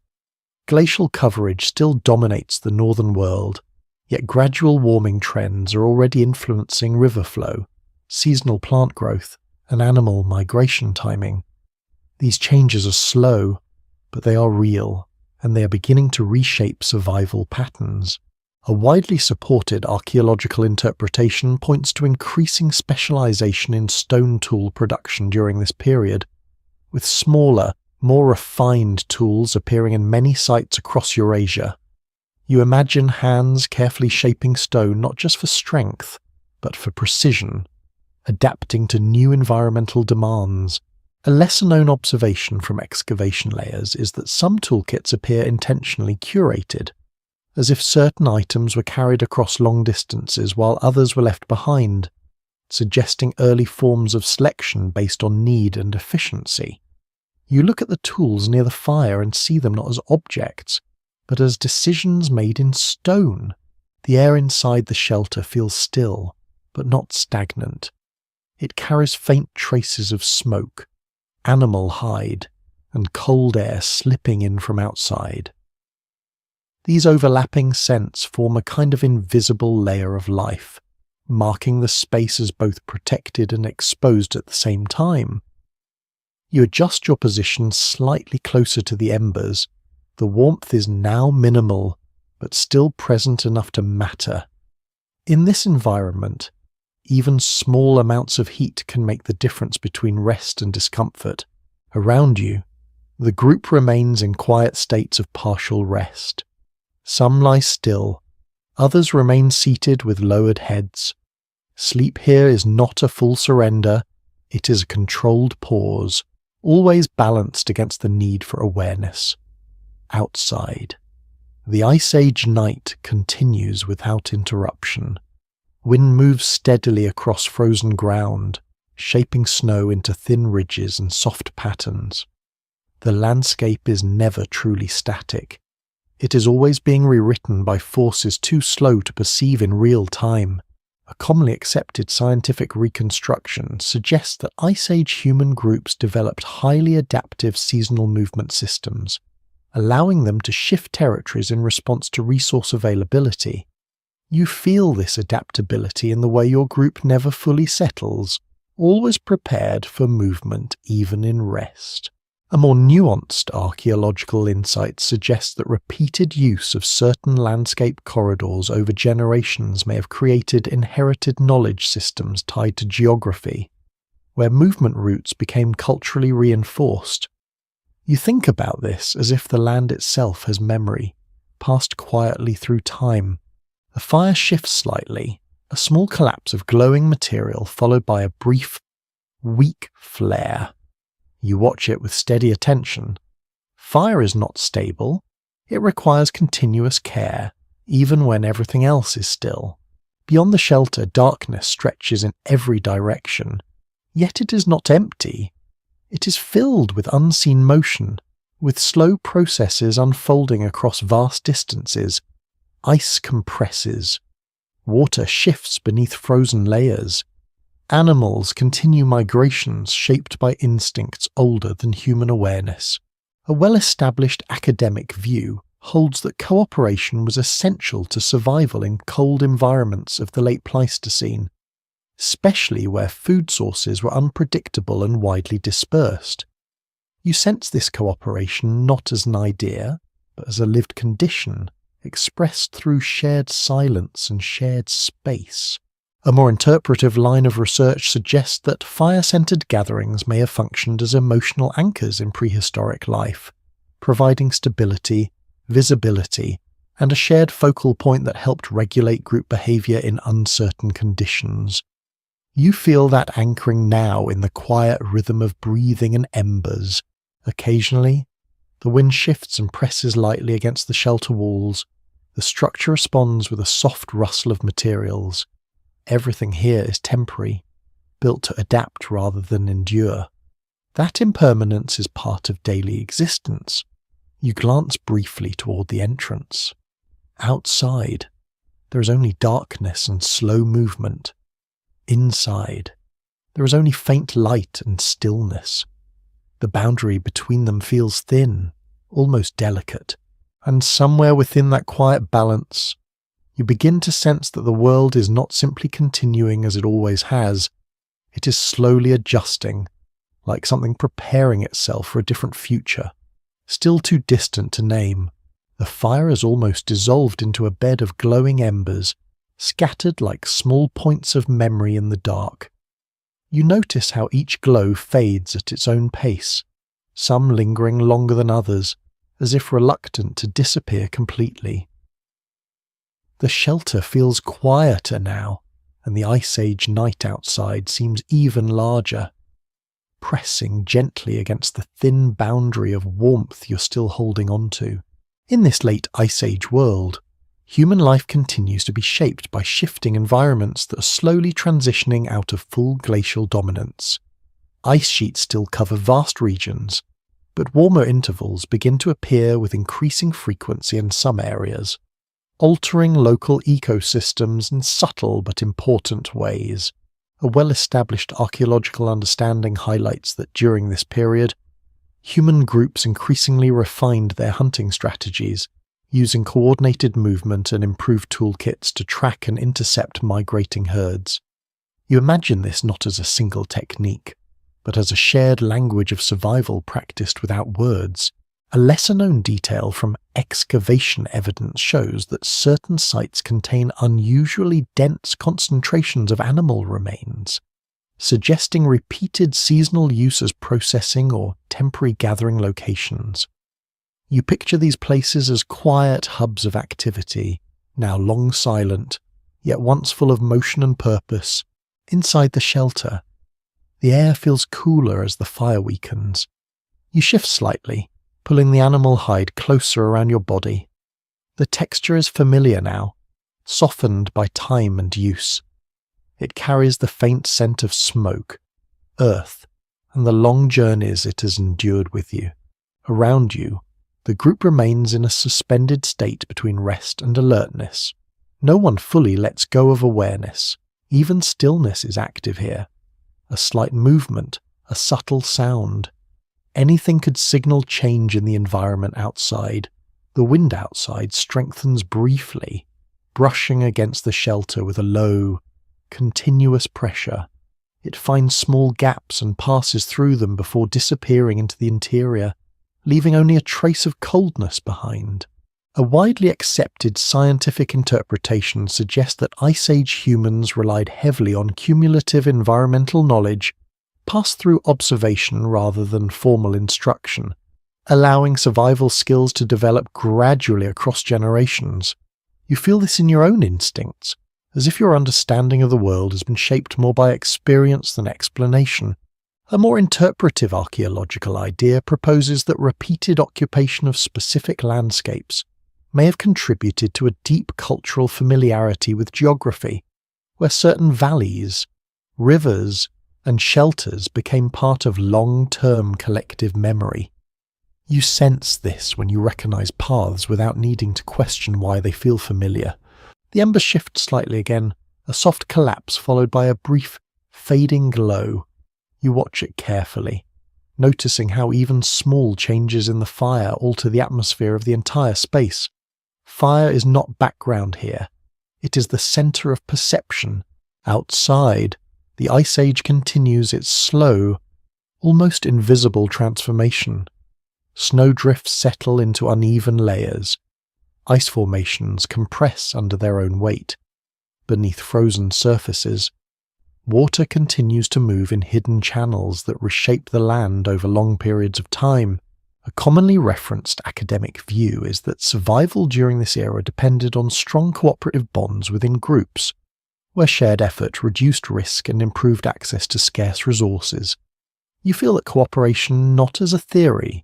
Glacial coverage still dominates the northern world, yet gradual warming trends are already influencing river flow, seasonal plant growth, and animal migration timing. These changes are slow, but they are real, and they are beginning to reshape survival patterns. A widely supported archaeological interpretation points to increasing specialization in stone tool production during this period, with smaller, more refined tools appearing in many sites across Eurasia. You imagine hands carefully shaping stone not just for strength, but for precision, adapting to new environmental demands. A lesser-known observation from excavation layers is that some toolkits appear intentionally curated, as if certain items were carried across long distances while others were left behind, suggesting early forms of selection based on need and efficiency. You look at the tools near the fire and see them not as objects, but as decisions made in stone. The air inside the shelter feels still, but not stagnant. It carries faint traces of smoke, animal hide, and cold air slipping in from outside. These overlapping scents form a kind of invisible layer of life, marking the space as both protected and exposed at the same time. You adjust your position slightly closer to the embers. The warmth is now minimal, but still present enough to matter. In this environment, even small amounts of heat can make the difference between rest and discomfort. Around you, the group remains in quiet states of partial rest. Some lie still, others remain seated with lowered heads. Sleep here is not a full surrender, it is a controlled pause, always balanced against the need for awareness. Outside, the Ice Age night continues without interruption. Wind moves steadily across frozen ground, shaping snow into thin ridges and soft patterns. The landscape is never truly static. It is always being rewritten by forces too slow to perceive in real time. A commonly accepted scientific reconstruction suggests that Ice Age human groups developed highly adaptive seasonal movement systems, allowing them to shift territories in response to resource availability. You feel this adaptability in the way your group never fully settles, always prepared for movement even in rest. A more nuanced archaeological insight suggests that repeated use of certain landscape corridors over generations may have created inherited knowledge systems tied to geography, where movement routes became culturally reinforced. You think about this as if the land itself has memory, passed quietly through time. The fire shifts slightly, a small collapse of glowing material followed by a brief, weak flare. You watch it with steady attention. Fire is not stable. It requires continuous care, even when everything else is still. Beyond the shelter, darkness stretches in every direction. Yet it is not empty. It is filled with unseen motion, with slow processes unfolding across vast distances. Ice compresses. Water shifts beneath frozen layers. Animals continue migrations shaped by instincts older than human awareness. A well-established academic view holds that cooperation was essential to survival in cold environments of the late Pleistocene, especially where food sources were unpredictable and widely dispersed. You sense this cooperation not as an idea, but as a lived condition, expressed through shared silence and shared space. A more interpretive line of research suggests that fire-centered gatherings may have functioned as emotional anchors in prehistoric life, providing stability, visibility, and a shared focal point that helped regulate group behavior in uncertain conditions. You feel that anchoring now in the quiet rhythm of breathing and embers. Occasionally, the wind shifts and presses lightly against the shelter walls. The structure responds with a soft rustle of materials. Everything here is temporary, built to adapt rather than endure. That impermanence is part of daily existence. You glance briefly toward the entrance. Outside, there is only darkness and slow movement. Inside, there is only faint light and stillness. The boundary between them feels thin, almost delicate, and somewhere within that quiet balance, you begin to sense that the world is not simply continuing as it always has. It is slowly adjusting, like something preparing itself for a different future. Still too distant to name, the fire has almost dissolved into a bed of glowing embers, scattered like small points of memory in the dark. You notice how each glow fades at its own pace, some lingering longer than others, as if reluctant to disappear completely. The shelter feels quieter now, and the Ice Age night outside seems even larger, pressing gently against the thin boundary of warmth you're still holding onto. In this late Ice Age world, human life continues to be shaped by shifting environments that are slowly transitioning out of full glacial dominance. Ice sheets still cover vast regions, but warmer intervals begin to appear with increasing frequency in some areas, altering local ecosystems in subtle but important ways. A well-established archaeological understanding highlights that during this period, human groups increasingly refined their hunting strategies, using coordinated movement and improved toolkits to track and intercept migrating herds. You imagine this not as a single technique, but as a shared language of survival practiced without words. A lesser-known detail from excavation evidence shows that certain sites contain unusually dense concentrations of animal remains, suggesting repeated seasonal use as processing or temporary gathering locations. You picture these places as quiet hubs of activity, now long silent, yet once full of motion and purpose. Inside the shelter, the air feels cooler as the fire weakens. You shift slightly, pulling the animal hide closer around your body. The texture is familiar now, softened by time and use. It carries the faint scent of smoke, earth, and the long journeys it has endured with you. Around you, the group remains in a suspended state between rest and alertness. No one fully lets go of awareness. Even stillness is active here. A slight movement, a subtle sound. Anything could signal change in the environment outside. The wind outside strengthens briefly, brushing against the shelter with a low, continuous pressure. It finds small gaps and passes through them before disappearing into the interior, leaving only a trace of coldness behind. A widely accepted scientific interpretation suggests that Ice Age humans relied heavily on cumulative environmental knowledge passed through observation rather than formal instruction, allowing survival skills to develop gradually across generations. You feel this in your own instincts, as if your understanding of the world has been shaped more by experience than explanation. A more interpretive archaeological idea proposes that repeated occupation of specific landscapes may have contributed to a deep cultural familiarity with geography, where certain valleys, rivers, and shelters became part of long-term collective memory. You sense this when you recognize paths without needing to question why they feel familiar. The embers shift slightly again, a soft collapse followed by a brief, fading glow. You watch it carefully, noticing how even small changes in the fire alter the atmosphere of the entire space. Fire is not background here. It is the center of perception. Outside, the Ice Age continues its slow, almost invisible transformation. Snowdrifts settle into uneven layers. Ice formations compress under their own weight. Beneath frozen surfaces, water continues to move in hidden channels that reshape the land over long periods of time. A commonly referenced academic view is that survival during this era depended on strong cooperative bonds within groups, where shared effort reduced risk and improved access to scarce resources. You feel that cooperation not as a theory,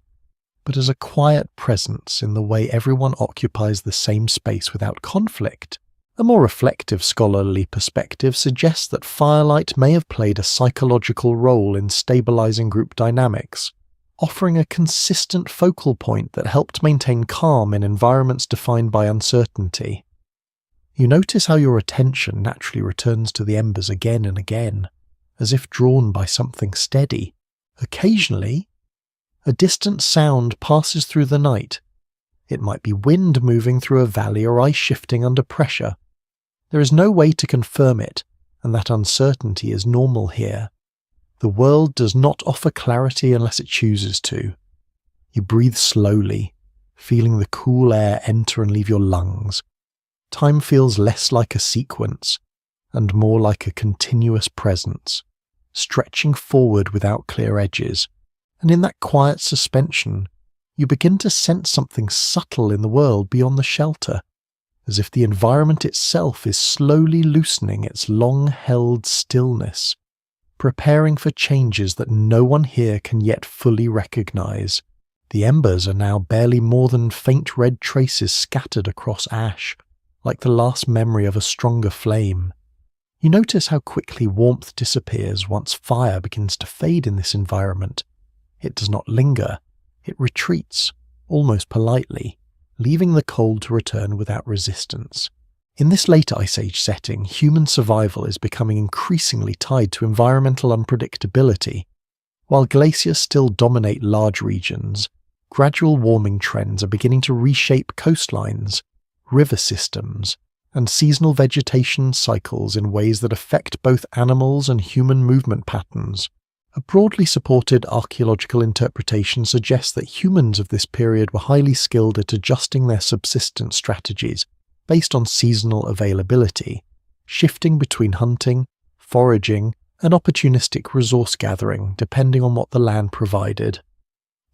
but as a quiet presence in the way everyone occupies the same space without conflict. A more reflective scholarly perspective suggests that firelight may have played a psychological role in stabilizing group dynamics, offering a consistent focal point that helped maintain calm in environments defined by uncertainty. You notice how your attention naturally returns to the embers again and again, as if drawn by something steady. Occasionally, a distant sound passes through the night. It might be wind moving through a valley or ice shifting under pressure. There is no way to confirm it, and that uncertainty is normal here. The world does not offer clarity unless it chooses to. You breathe slowly, feeling the cool air enter and leave your lungs. Time feels less like a sequence, and more like a continuous presence, stretching forward without clear edges. And in that quiet suspension, you begin to sense something subtle in the world beyond the shelter, as if the environment itself is slowly loosening its long-held stillness, preparing for changes that no one here can yet fully recognize. The embers are now barely more than faint red traces scattered across ash, like the last memory of a stronger flame. You notice how quickly warmth disappears once fire begins to fade in this environment. It does not linger, it retreats, almost politely, leaving the cold to return without resistance. In this late Ice Age setting, human survival is becoming increasingly tied to environmental unpredictability. While glaciers still dominate large regions, gradual warming trends are beginning to reshape coastlines, river systems, and seasonal vegetation cycles in ways that affect both animals and human movement patterns. A broadly supported archaeological interpretation suggests that humans of this period were highly skilled at adjusting their subsistence strategies based on seasonal availability, shifting between hunting, foraging, and opportunistic resource gathering depending on what the land provided.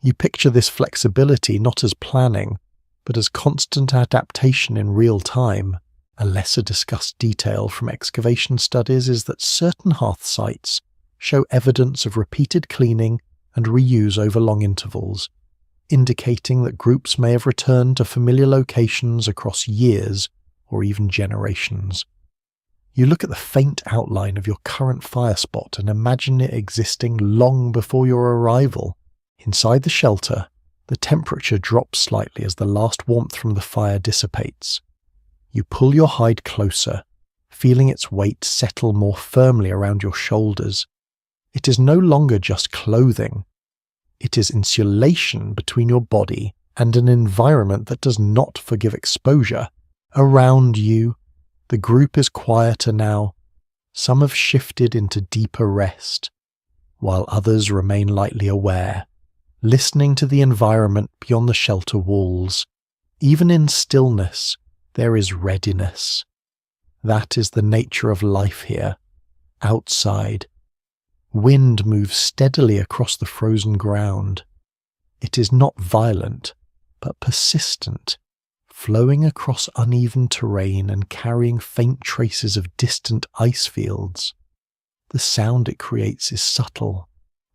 You picture this flexibility not as planning, but as constant adaptation in real time. A lesser discussed detail from excavation studies is that certain hearth sites show evidence of repeated cleaning and reuse over long intervals, indicating that groups may have returned to familiar locations across years or even generations. You look at the faint outline of your current fire spot and imagine it existing long before your arrival. Inside the shelter, the temperature drops slightly as the last warmth from the fire dissipates. You pull your hide closer, feeling its weight settle more firmly around your shoulders. It is no longer just clothing. It is insulation between your body and an environment that does not forgive exposure. Around you, the group is quieter now. Some have shifted into deeper rest, while others remain lightly aware, listening to the environment beyond the shelter walls. Even in stillness, there is readiness. That is the nature of life here, outside. Wind moves steadily across the frozen ground. It is not violent, but persistent, flowing across uneven terrain and carrying faint traces of distant ice fields. The sound it creates is subtle,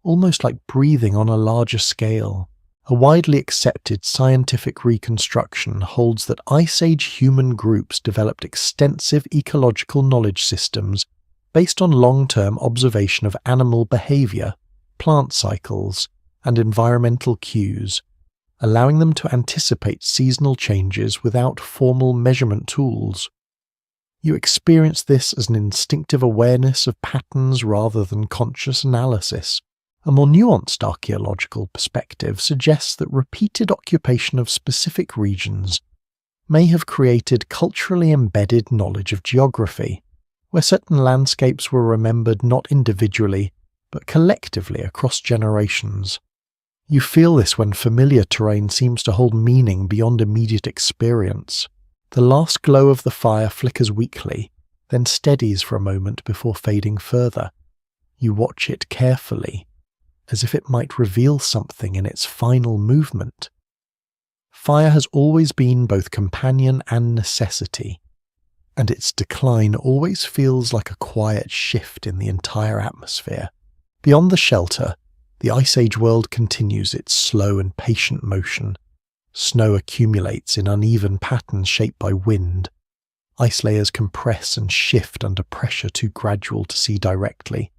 almost like breathing on a larger scale. A widely accepted scientific reconstruction holds that Ice Age human groups developed extensive ecological knowledge systems based on long-term observation of animal behavior, plant cycles, and environmental cues, allowing them to anticipate seasonal changes without formal measurement tools. You experience this as an instinctive awareness of patterns rather than conscious analysis. A more nuanced archaeological perspective suggests that repeated occupation of specific regions may have created culturally embedded knowledge of geography, where certain landscapes were remembered not individually, but collectively across generations. You feel this when familiar terrain seems to hold meaning beyond immediate experience. The last glow of the fire flickers weakly, then steadies for a moment before fading further. You watch it carefully, as if it might reveal something in its final movement. Fire has always been both companion and necessity. and its decline always feels like a quiet shift in the entire atmosphere. Beyond the shelter, the Ice Age world continues its slow and patient motion. Snow accumulates in uneven patterns shaped by wind. Ice layers compress and shift under pressure too gradual to see directly.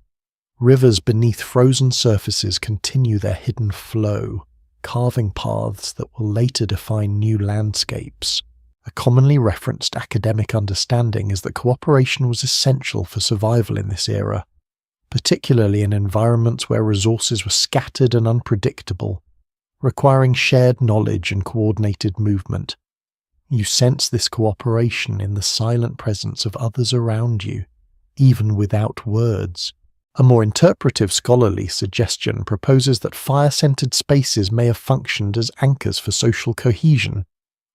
Rivers beneath frozen surfaces continue their hidden flow, carving paths that will later define new landscapes. A commonly referenced academic understanding is that cooperation was essential for survival in this era, particularly in environments where resources were scattered and unpredictable, requiring shared knowledge and coordinated movement. You sense this cooperation in the silent presence of others around you, even without words. A more interpretive scholarly suggestion proposes that fire-centered spaces may have functioned as anchors for social cohesion,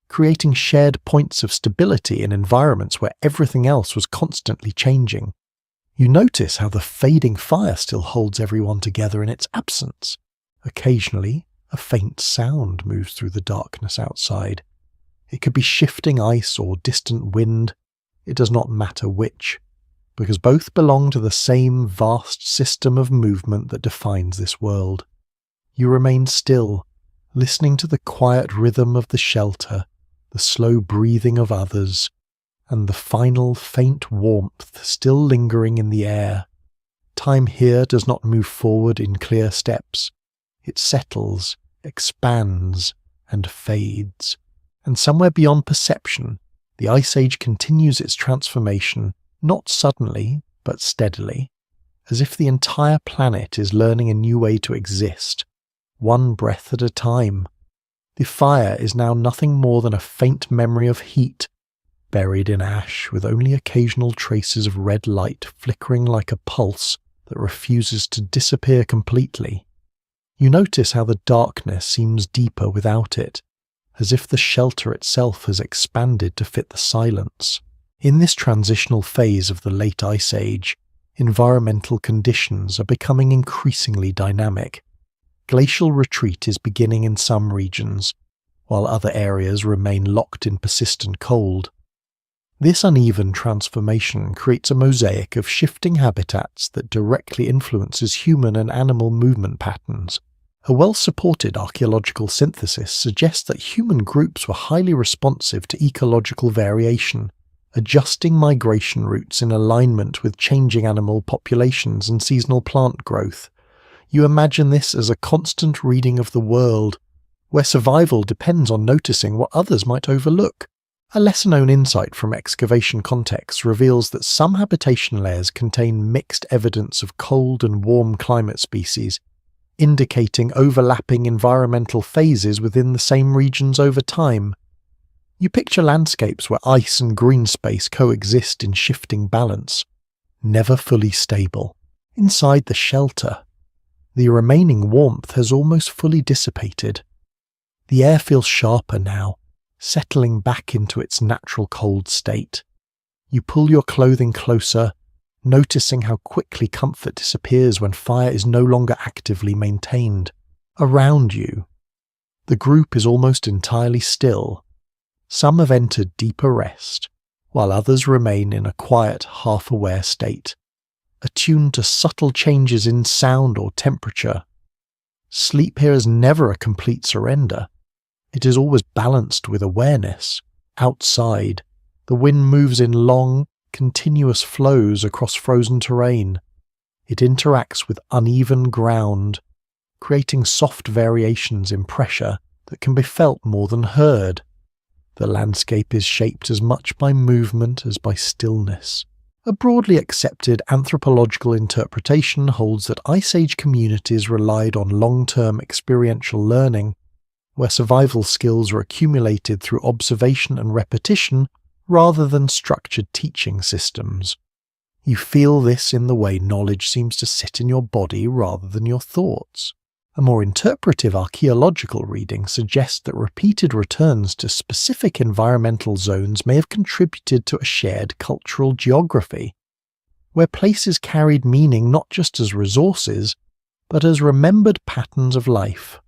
creating shared points of stability in environments where everything else was constantly changing. You notice how the fading fire still holds everyone together in its absence. Occasionally, a faint sound moves through the darkness outside. It could be shifting ice or distant wind. It does not matter which, because both belong to the same vast system of movement that defines this world. You remain still, listening to the quiet rhythm of the shelter, the slow breathing of others, and the final faint warmth still lingering in the air. Time here does not move forward in clear steps. It settles, expands, and fades. And somewhere beyond perception, the Ice Age continues its transformation, not suddenly, but steadily, as if the entire planet is learning a new way to exist, one breath at a time. The fire is now nothing more than a faint memory of heat, buried in ash with only occasional traces of red light flickering like a pulse that refuses to disappear completely. You notice how the darkness seems deeper without it, as if the shelter itself has expanded to fit the silence. In this transitional phase of the late Ice Age, environmental conditions are becoming increasingly dynamic. Glacial retreat is beginning in some regions, while other areas remain locked in persistent cold. This uneven transformation creates a mosaic of shifting habitats that directly influences human and animal movement patterns. A well-supported archaeological synthesis suggests that human groups were highly responsive to ecological variation, adjusting migration routes in alignment with changing animal populations and seasonal plant growth. You imagine this as a constant reading of the world, where survival depends on noticing what others might overlook. A lesser-known insight from excavation contexts reveals that some habitation layers contain mixed evidence of cold and warm climate species, indicating overlapping environmental phases within the same regions over time. You picture landscapes where ice and green space coexist in shifting balance, never fully stable. Inside the shelter, the remaining warmth has almost fully dissipated. The air feels sharper now, settling back into its natural cold state. You pull your clothing closer, noticing how quickly comfort disappears when fire is no longer actively maintained. Around you, the group is almost entirely still. Some have entered deeper rest, while others remain in a quiet, half-aware state, attuned to subtle changes in sound or temperature. Sleep here is never a complete surrender. It is always balanced with awareness. Outside, the wind moves in long, continuous flows across frozen terrain. It interacts with uneven ground, creating soft variations in pressure that can be felt more than heard. The landscape is shaped as much by movement as by stillness. A broadly accepted anthropological interpretation holds that Ice Age communities relied on long-term experiential learning, where survival skills were accumulated through observation and repetition rather than structured teaching systems. You feel this in the way knowledge seems to sit in your body rather than your thoughts. A more interpretive archaeological reading suggests that repeated returns to specific environmental zones may have contributed to a shared cultural geography, where places carried meaning not just as resources, but as remembered patterns of life.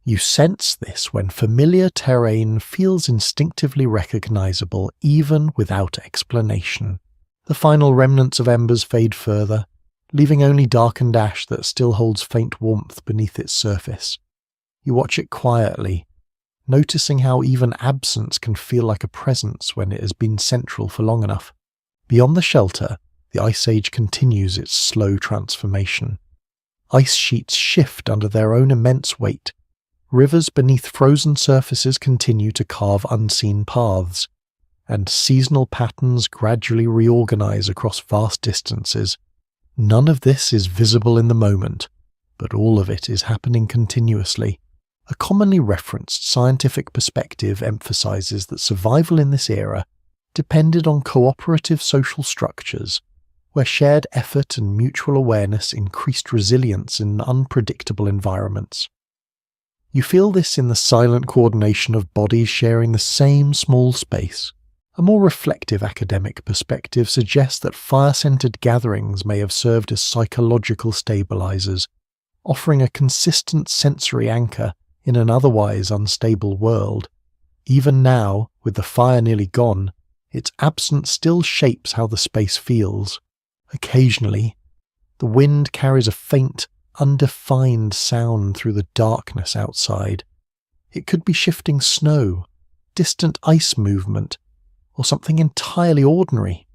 You sense this when familiar terrain feels instinctively recognizable even without explanation. The final remnants of embers fade further, leaving only darkened ash that still holds faint warmth beneath its surface. You watch it quietly, noticing how even absence can feel like a presence when it has been central for long enough. Beyond the shelter, the Ice Age continues its slow transformation. Ice sheets shift under their own immense weight. Rivers beneath frozen surfaces continue to carve unseen paths, and seasonal patterns gradually reorganize across vast distances. None of this is visible in the moment, but all of it is happening continuously. A commonly referenced scientific perspective emphasizes that survival in this era depended on cooperative social structures, where shared effort and mutual awareness increased resilience in unpredictable environments. You feel this in the silent coordination of bodies sharing the same small space. A more reflective academic perspective suggests that fire-centered gatherings may have served as psychological stabilizers, offering a consistent sensory anchor in an otherwise unstable world. Even now, with the fire nearly gone, its absence still shapes how the space feels. Occasionally, the wind carries a faint, undefined sound through the darkness outside. It could be shifting snow, distant ice movement, or something entirely ordinary.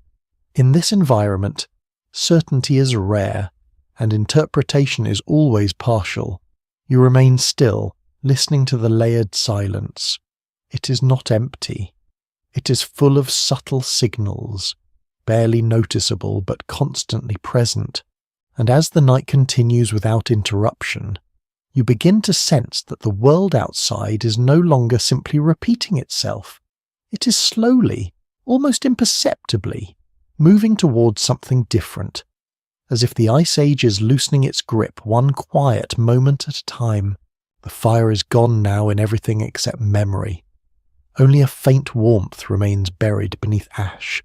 In this environment, certainty is rare, and interpretation is always partial. You remain still, listening to the layered silence. It is not empty. It is full of subtle signals, barely noticeable but constantly present. And as the night continues without interruption, you begin to sense that the world outside is no longer simply repeating itself. It is slowly, almost imperceptibly, moving towards something different, as if the Ice Age is loosening its grip one quiet moment at a time. The fire is gone now in everything except memory. Only a faint warmth remains buried beneath ash,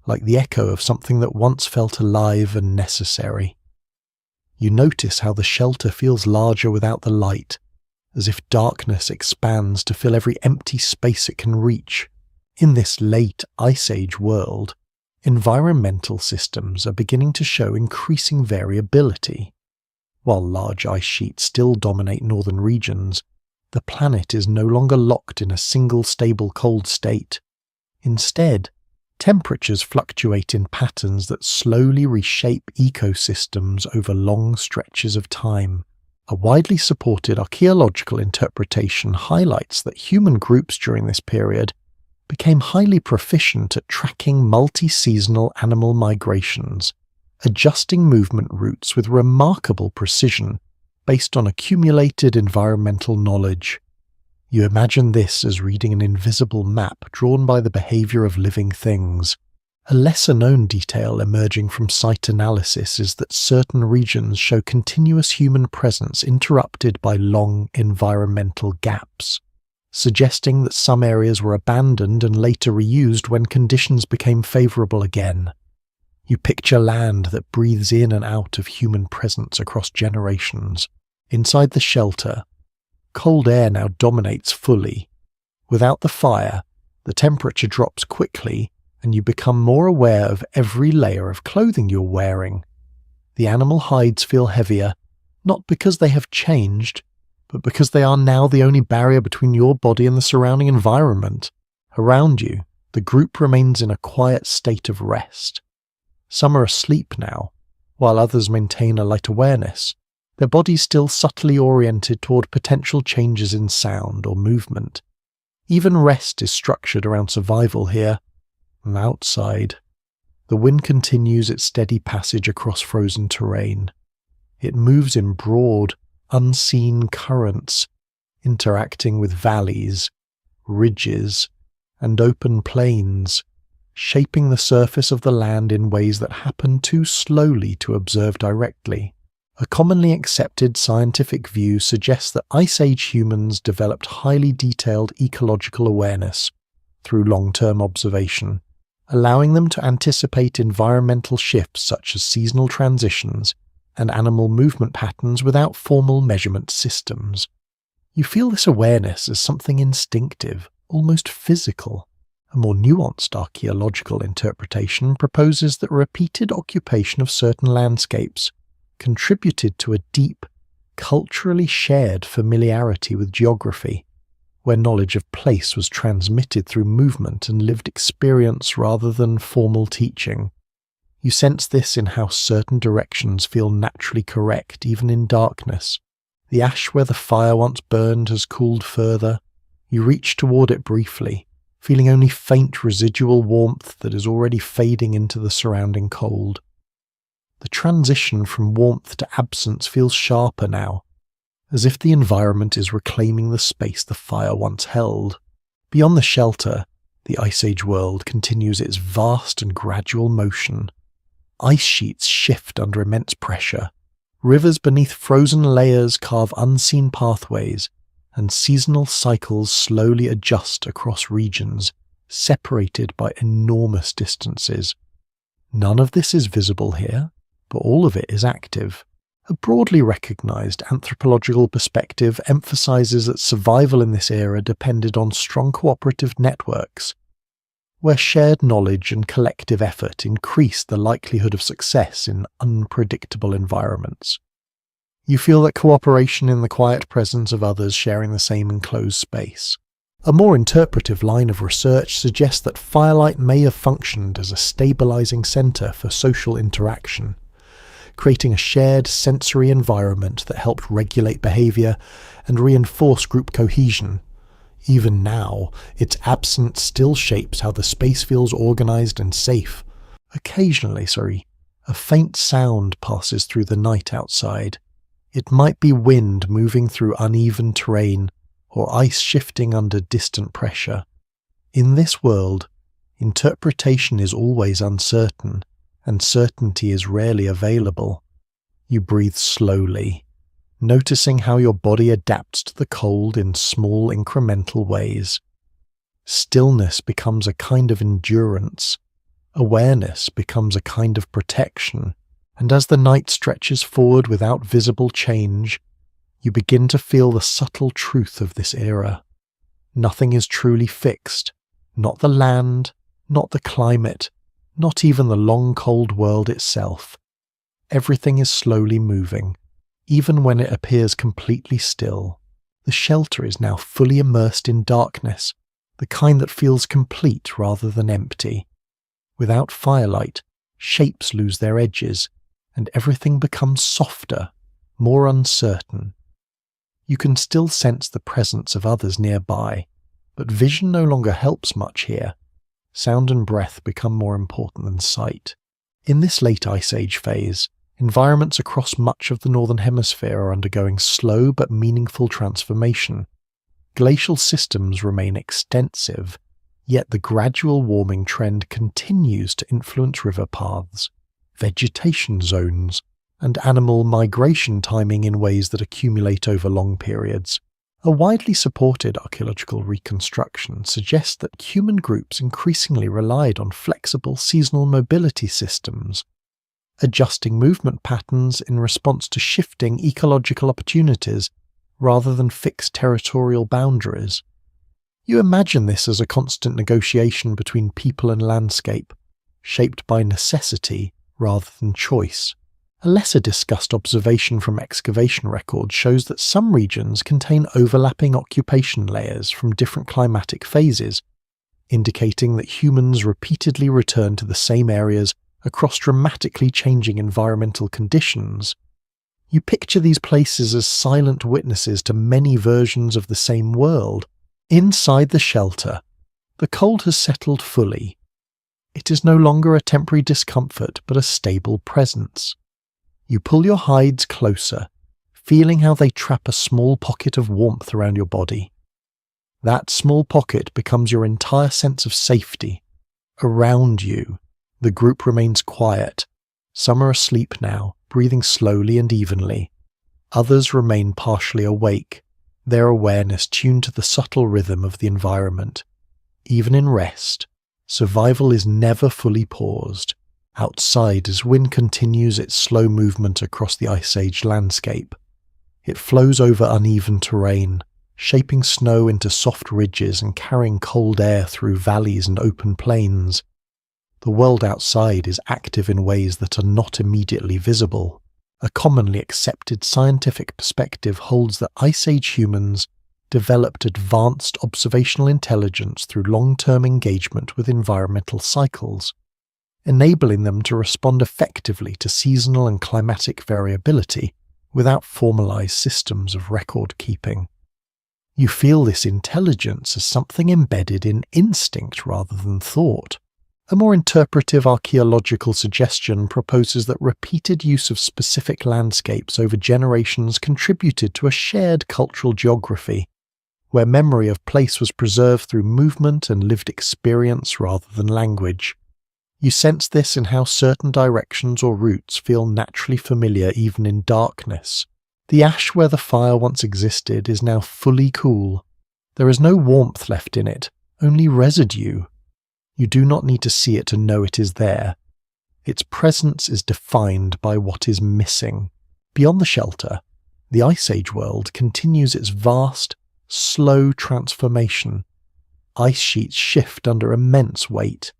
like the echo of something that once felt alive and necessary. You notice how the shelter feels larger without the light, as if darkness expands to fill every empty space it can reach. In this late Ice Age world, environmental systems are beginning to show increasing variability. While large ice sheets still dominate northern regions, the planet is no longer locked in a single stable cold state. Instead, temperatures fluctuate in patterns that slowly reshape ecosystems over long stretches of time. A widely supported archaeological interpretation highlights that human groups during this period became highly proficient at tracking multi-seasonal animal migrations, adjusting movement routes with remarkable precision based on accumulated environmental knowledge. You imagine this as reading an invisible map drawn by the behavior of living things. A lesser-known detail emerging from site analysis is that certain regions show continuous human presence interrupted by long environmental gaps, suggesting that some areas were abandoned and later reused when conditions became favorable again. You picture land that breathes in and out of human presence across generations. Inside the shelter, cold air now dominates fully. Without the fire, the temperature drops quickly and you become more aware of every layer of clothing you're wearing. The animal hides feel heavier, not because they have changed, but because they are now the only barrier between your body and the surrounding environment. Around you, the group remains in a quiet state of rest. Some are asleep now, while others maintain a light awareness, their bodies still subtly oriented toward potential changes in sound or movement. Even rest is structured around survival here. Outside, the wind continues its steady passage across frozen terrain. It moves in broad, unseen currents, interacting with valleys, ridges, and open plains, shaping the surface of the land in ways that happen too slowly to observe directly. A commonly accepted scientific view suggests that Ice Age humans developed highly detailed ecological awareness through long-term observation, allowing them to anticipate environmental shifts such as seasonal transitions and animal movement patterns without formal measurement systems. You feel this awareness as something instinctive, almost physical. A more nuanced archaeological interpretation proposes that repeated occupation of certain landscapes contributed to a deep, culturally shared familiarity with geography, where knowledge of place was transmitted through movement and lived experience rather than formal teaching. You sense this in how certain directions feel naturally correct even in darkness. The ash where the fire once burned has cooled further. You reach toward it briefly, feeling only faint residual warmth that is already fading into the surrounding cold. The transition from warmth to absence feels sharper now, as if the environment is reclaiming the space the fire once held. Beyond the shelter, the Ice Age world continues its vast and gradual motion. Ice sheets shift under immense pressure. Rivers beneath frozen layers carve unseen pathways, and seasonal cycles slowly adjust across regions, separated by enormous distances. None of this is visible here, but all of it is active. A broadly recognized anthropological perspective emphasizes that survival in this era depended on strong cooperative networks, where shared knowledge and collective effort increased the likelihood of success in unpredictable environments. You feel that cooperation in the quiet presence of others sharing the same enclosed space. A more interpretive line of research suggests that firelight may have functioned as a stabilizing center for social interaction, creating a shared sensory environment that helped regulate behavior and reinforce group cohesion. Even now, its absence still shapes how the space feels organized and safe. Occasionally, a faint sound passes through the night outside. It might be wind moving through uneven terrain, or ice shifting under distant pressure. In this world, interpretation is always uncertain, and certainty is rarely available. You breathe slowly, noticing how your body adapts to the cold in small incremental ways. Stillness becomes a kind of endurance. Awareness becomes a kind of protection. And as the night stretches forward without visible change, you begin to feel the subtle truth of this era. Nothing is truly fixed. Not the land, not the climate, not even the long cold world itself. Everything is slowly moving, even when it appears completely still. The shelter is now fully immersed in darkness, the kind that feels complete rather than empty. Without firelight, shapes lose their edges, and everything becomes softer, more uncertain. You can still sense the presence of others nearby, but vision no longer helps much here. Sound and breath become more important than sight. In this late Ice Age phase, environments across much of the Northern Hemisphere are undergoing slow but meaningful transformation. Glacial systems remain extensive, yet the gradual warming trend continues to influence river paths, vegetation zones, and animal migration timing in ways that accumulate over long periods. A widely supported archaeological reconstruction suggests that human groups increasingly relied on flexible seasonal mobility systems, adjusting movement patterns in response to shifting ecological opportunities rather than fixed territorial boundaries. You imagine this as a constant negotiation between people and landscape, shaped by necessity rather than choice. A lesser discussed observation from excavation records shows that some regions contain overlapping occupation layers from different climatic phases, indicating that humans repeatedly return to the same areas across dramatically changing environmental conditions. You picture these places as silent witnesses to many versions of the same world. Inside the shelter, the cold has settled fully. It is no longer a temporary discomfort but a stable presence. You pull your hides closer, feeling how they trap a small pocket of warmth around your body. That small pocket becomes your entire sense of safety. Around you, the group remains quiet. Some are asleep now, breathing slowly and evenly. Others remain partially awake, their awareness tuned to the subtle rhythm of the environment. Even in rest, survival is never fully paused. Outside, as wind continues its slow movement across the Ice Age landscape, it flows over uneven terrain, shaping snow into soft ridges and carrying cold air through valleys and open plains. The world outside is active in ways that are not immediately visible. A commonly accepted scientific perspective holds that Ice Age humans developed advanced observational intelligence through long-term engagement with environmental cycles, enabling them to respond effectively to seasonal and climatic variability without formalized systems of record-keeping. You feel this intelligence as something embedded in instinct rather than thought. A more interpretive archaeological suggestion proposes that repeated use of specific landscapes over generations contributed to a shared cultural geography, where memory of place was preserved through movement and lived experience rather than language. You sense this in how certain directions or routes feel naturally familiar even in darkness. The ash where the fire once existed is now fully cool. There is no warmth left in it, only residue. You do not need to see it to know it is there. Its presence is defined by what is missing. Beyond the shelter, the Ice Age world continues its vast, slow transformation. Ice sheets shift under immense weight.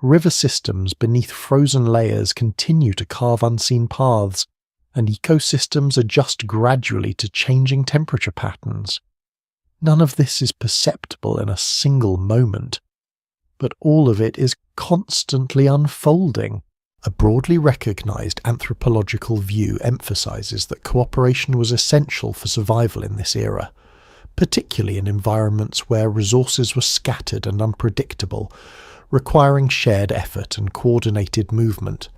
River systems beneath frozen layers continue to carve unseen paths, and ecosystems adjust gradually to changing temperature patterns. None of this is perceptible in a single moment, but all of it is constantly unfolding. A broadly recognized anthropological view emphasizes that cooperation was essential for survival in this era, particularly in environments where resources were scattered and unpredictable, requiring shared effort and coordinated movement.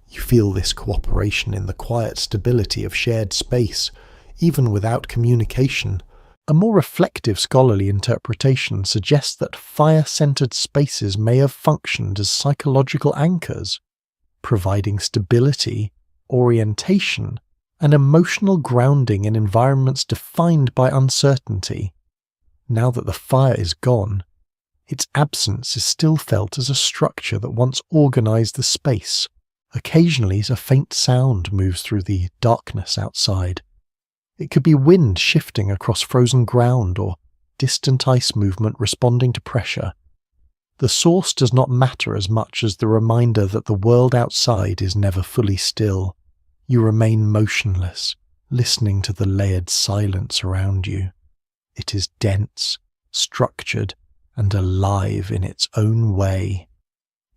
You feel this cooperation in the quiet stability of shared space, even without communication. A more reflective scholarly interpretation suggests that fire-centered spaces may have functioned as psychological anchors, providing stability, orientation, and emotional grounding in environments defined by uncertainty. Now that the fire is gone, its absence is still felt as a structure that once organized the space. Occasionally, a faint sound moves through the darkness outside. It could be wind shifting across frozen ground or distant ice movement responding to pressure. The source does not matter as much as the reminder that the world outside is never fully still. You remain motionless, listening to the layered silence around you. It is dense, structured, and alive in its own way.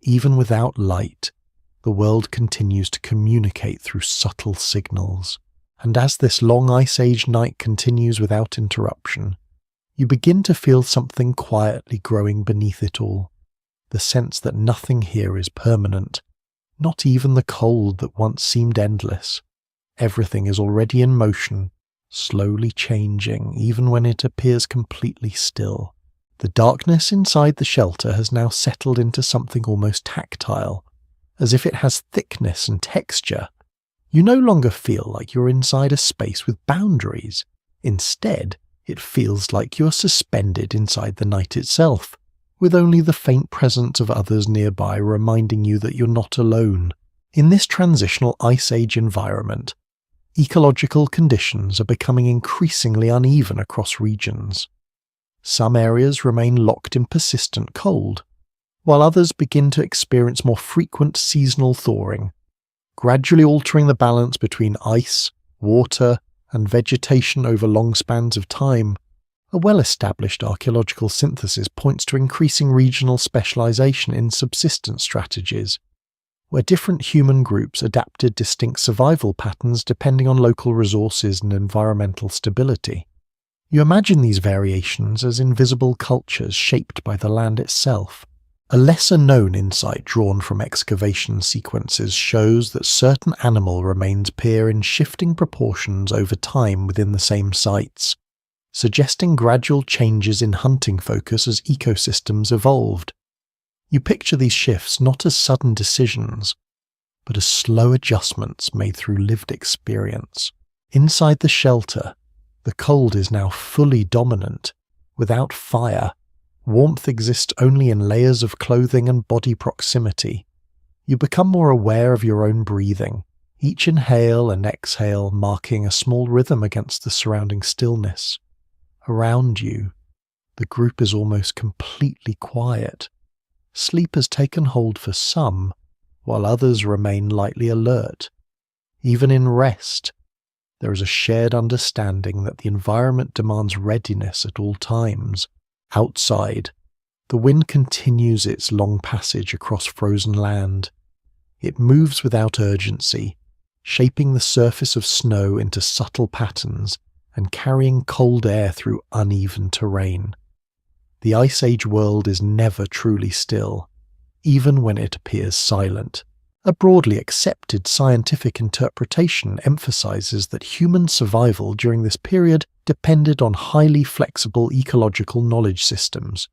Even without light, the world continues to communicate through subtle signals. And as this long Ice Age night continues without interruption, you begin to feel something quietly growing beneath it all. The sense that nothing here is permanent, not even the cold that once seemed endless. Everything is already in motion, slowly changing even when it appears completely still. The darkness inside the shelter has now settled into something almost tactile, as if it has thickness and texture. You no longer feel like you're inside a space with boundaries. Instead, it feels like you're suspended inside the night itself, with only the faint presence of others nearby reminding you that you're not alone. In this transitional Ice Age environment, ecological conditions are becoming increasingly uneven across regions. Some areas remain locked in persistent cold, while others begin to experience more frequent seasonal thawing, gradually altering the balance between ice, water, and vegetation over long spans of time. A well-established archaeological synthesis points to increasing regional specialization in subsistence strategies, where different human groups adapted distinct survival patterns depending on local resources and environmental stability. You imagine these variations as invisible cultures shaped by the land itself. A lesser-known insight drawn from excavation sequences shows that certain animal remains appear in shifting proportions over time within the same sites, suggesting gradual changes in hunting focus as ecosystems evolved. You picture these shifts not as sudden decisions, but as slow adjustments made through lived experience. Inside the shelter, the cold is now fully dominant. Without fire, warmth exists only in layers of clothing and body proximity. You become more aware of your own breathing, each inhale and exhale marking a small rhythm against the surrounding stillness. Around you, the group is almost completely quiet. Sleep has taken hold for some, while others remain lightly alert. Even in rest, there is a shared understanding that the environment demands readiness at all times. Outside, the wind continues its long passage across frozen land. It moves without urgency, shaping the surface of snow into subtle patterns and carrying cold air through uneven terrain. The Ice Age world is never truly still, even when it appears silent. A broadly accepted scientific interpretation emphasizes that human survival during this period depended on highly flexible ecological knowledge systems,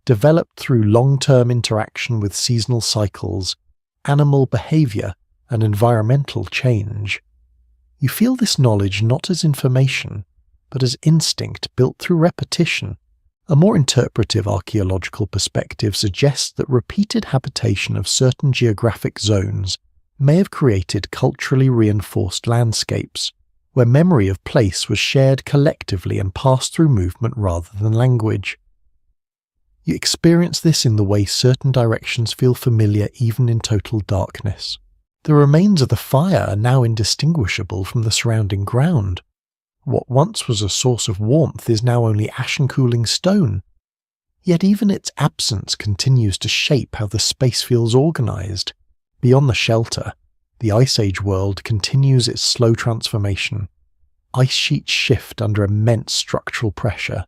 developed through long-term interaction with seasonal cycles, animal behavior, and environmental change. You feel this knowledge not as information, but as instinct built through repetition. A more interpretive archaeological perspective suggests that repeated habitation of certain geographic zones may have created culturally reinforced landscapes, where memory of place was shared collectively and passed through movement rather than language. You experience this in the way certain directions feel familiar even in total darkness. The remains of the fire are now indistinguishable from the surrounding ground. What once was a source of warmth is now only ashen cooling stone. Yet even its absence continues to shape how the space feels organized. Beyond the shelter, the Ice Age world continues its slow transformation. Ice sheets shift under immense structural pressure.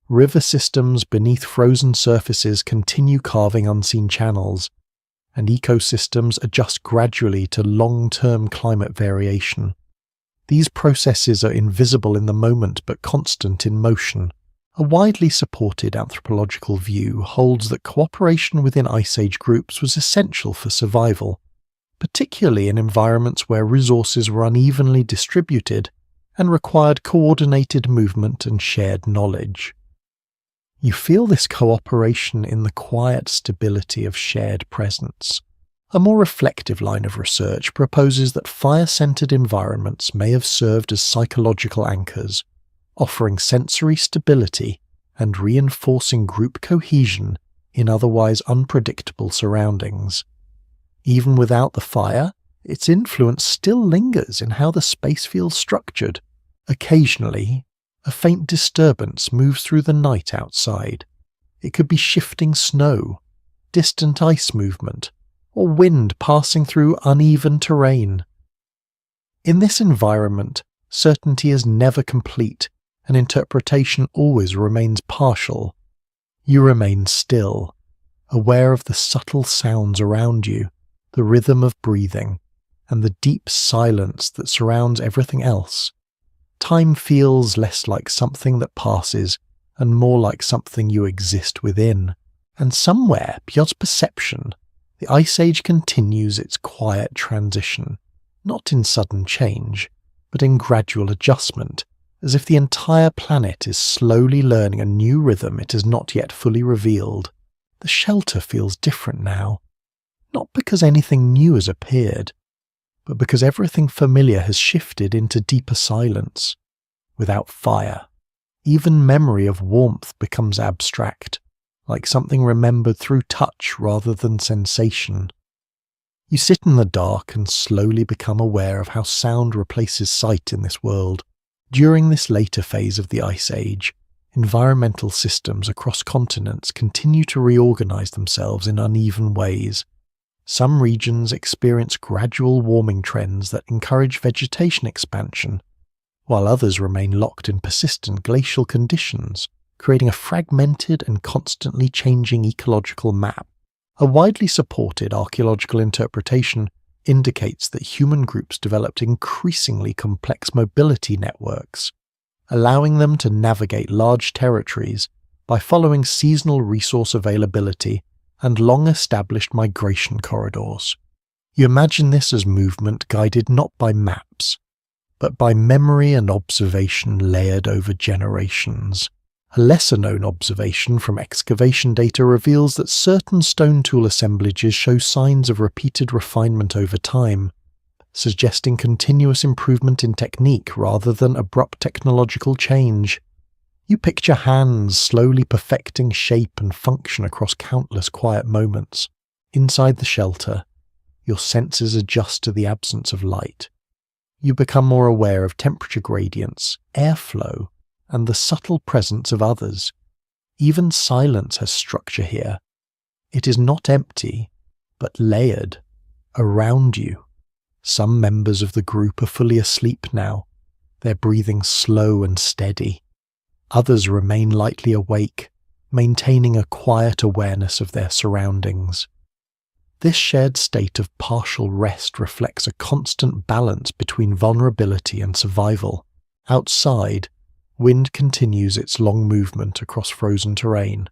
River systems beneath frozen surfaces continue carving unseen channels, and ecosystems adjust gradually to long-term climate variation. These processes are invisible in the moment but constant in motion. A widely supported anthropological view holds that cooperation within Ice Age groups was essential for survival, particularly in environments where resources were unevenly distributed and required coordinated movement and shared knowledge. You feel this cooperation in the quiet stability of shared presence. A more reflective line of research proposes that fire-centered environments may have served as psychological anchors, offering sensory stability and reinforcing group cohesion in otherwise unpredictable surroundings. Even without the fire, its influence still lingers in how the space feels structured. Occasionally, a faint disturbance moves through the night outside. It could be shifting snow, distant ice movement, or wind passing through uneven terrain. In this environment, certainty is never complete, and interpretation always remains partial. You remain still, aware of the subtle sounds around you, the rhythm of breathing, and the deep silence that surrounds everything else. Time feels less like something that passes and more like something you exist within. And somewhere beyond perception, the Ice Age continues its quiet transition, not in sudden change, but in gradual adjustment, as if the entire planet is slowly learning a new rhythm it has not yet fully revealed. The shelter feels different now, not because anything new has appeared, but because everything familiar has shifted into deeper silence. Without fire, even memory of warmth becomes abstract, like something remembered through touch rather than sensation. You sit in the dark and slowly become aware of how sound replaces sight in this world. During this later phase of the Ice Age, environmental systems across continents continue to reorganize themselves in uneven ways. Some regions experience gradual warming trends that encourage vegetation expansion, while others remain locked in persistent glacial conditions, creating a fragmented and constantly changing ecological map. A widely supported archaeological interpretation indicates that human groups developed increasingly complex mobility networks, allowing them to navigate large territories by following seasonal resource availability and long-established migration corridors. You imagine this as movement guided not by maps, but by memory and observation layered over generations. A lesser-known observation from excavation data reveals that certain stone tool assemblages show signs of repeated refinement over time, suggesting continuous improvement in technique rather than abrupt technological change. You picture hands slowly perfecting shape and function across countless quiet moments. Inside the shelter, your senses adjust to the absence of light. You become more aware of temperature gradients, airflow, and the subtle presence of others. Even silence has structure here. It is not empty, but layered, around you. Some members of the group are fully asleep now, their breathing slow and steady. Others remain lightly awake, maintaining a quiet awareness of their surroundings. This shared state of partial rest reflects a constant balance between vulnerability and survival. Outside, wind continues its long movement across frozen terrain.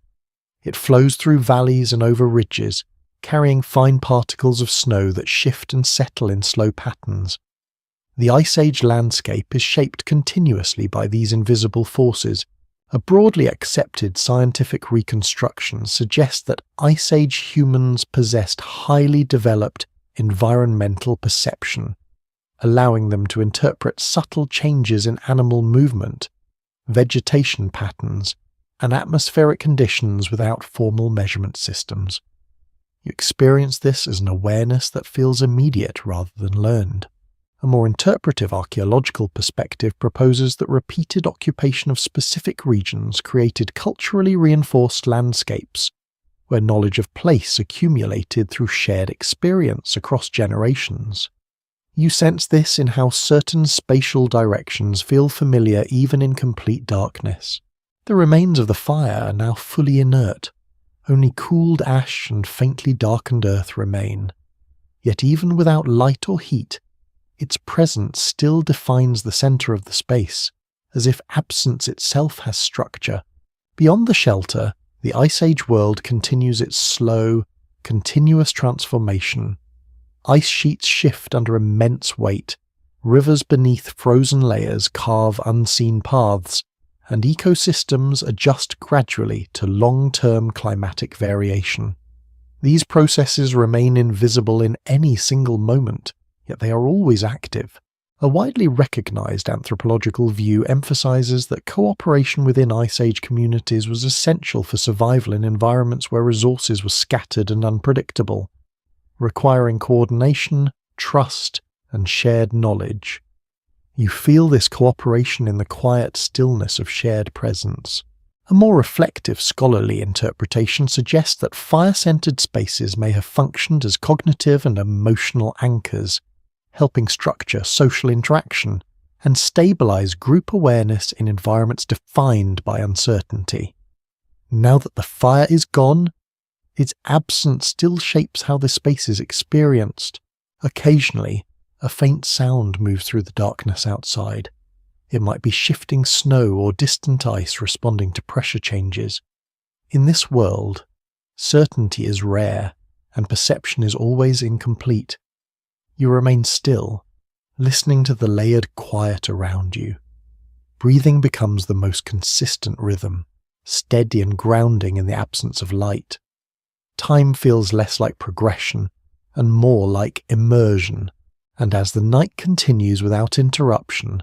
It flows through valleys and over ridges, carrying fine particles of snow that shift and settle in slow patterns. The Ice Age landscape is shaped continuously by these invisible forces. A broadly accepted scientific reconstruction suggests that Ice Age humans possessed highly developed environmental perception, allowing them to interpret subtle changes in animal movement, vegetation patterns, and atmospheric conditions without formal measurement systems. You experience this as an awareness that feels immediate rather than learned. A more interpretive archaeological perspective proposes that repeated occupation of specific regions created culturally reinforced landscapes, where knowledge of place accumulated through shared experience across generations. You sense this in how certain spatial directions feel familiar even in complete darkness. The remains of the fire are now fully inert. Only cooled ash and faintly darkened earth remain. Yet even without light or heat, its presence still defines the center of the space, as if absence itself has structure. Beyond the shelter, the Ice Age world continues its slow, continuous transformation. Ice sheets shift under immense weight, rivers beneath frozen layers carve unseen paths, and ecosystems adjust gradually to long-term climatic variation. These processes remain invisible in any single moment, yet they are always active. A widely recognized anthropological view emphasizes that cooperation within Ice Age communities was essential for survival in environments where resources were scattered and unpredictable, requiring coordination, trust, and shared knowledge. You feel this cooperation in the quiet stillness of shared presence. A more reflective scholarly interpretation suggests that fire-centered spaces may have functioned as cognitive and emotional anchors, helping structure social interaction and stabilize group awareness in environments defined by uncertainty. Now that the fire is gone, its absence still shapes how the space is experienced. Occasionally, a faint sound moves through the darkness outside. It might be shifting snow or distant ice responding to pressure changes. In this world, certainty is rare, and perception is always incomplete. You remain still, listening to the layered quiet around you. Breathing becomes the most consistent rhythm, steady and grounding in the absence of light. Time feels less like progression and more like immersion, and as the night continues without interruption,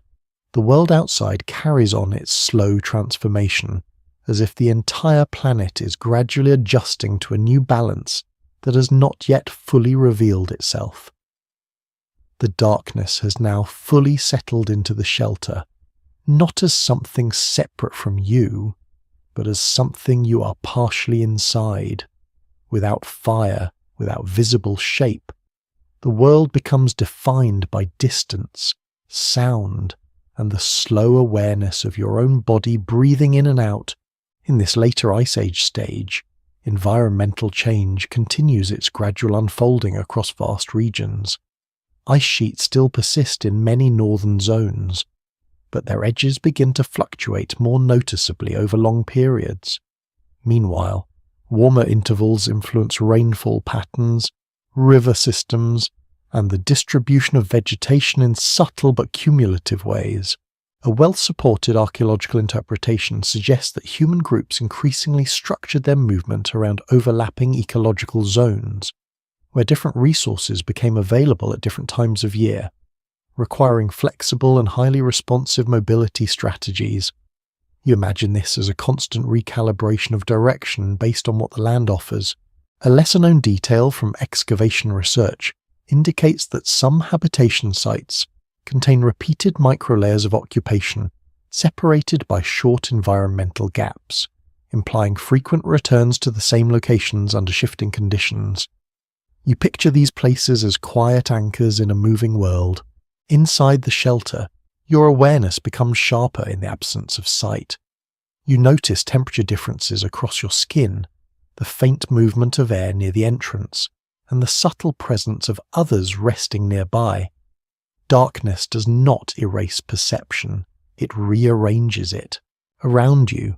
the world outside carries on its slow transformation, as if the entire planet is gradually adjusting to a new balance that has not yet fully revealed itself. The darkness has now fully settled into the shelter, not as something separate from you, but as something you are partially inside. Without fire, without visible shape, the world becomes defined by distance, sound, and the slow awareness of your own body breathing in and out. In this later Ice Age stage, environmental change continues its gradual unfolding across vast regions. Ice sheets still persist in many northern zones, but their edges begin to fluctuate more noticeably over long periods. Meanwhile, warmer intervals influence rainfall patterns, river systems, and the distribution of vegetation in subtle but cumulative ways. A well-supported archaeological interpretation suggests that human groups increasingly structured their movement around overlapping ecological zones, where different resources became available at different times of year, requiring flexible and highly responsive mobility strategies. You imagine this as a constant recalibration of direction based on what the land offers. A lesser-known detail from excavation research indicates that some habitation sites contain repeated microlayers of occupation separated by short environmental gaps, implying frequent returns to the same locations under shifting conditions. You picture these places as quiet anchors in a moving world. Inside the shelter, your awareness becomes sharper in the absence of sight. You notice temperature differences across your skin, the faint movement of air near the entrance, and the subtle presence of others resting nearby. Darkness does not erase perception, it rearranges it. Around you,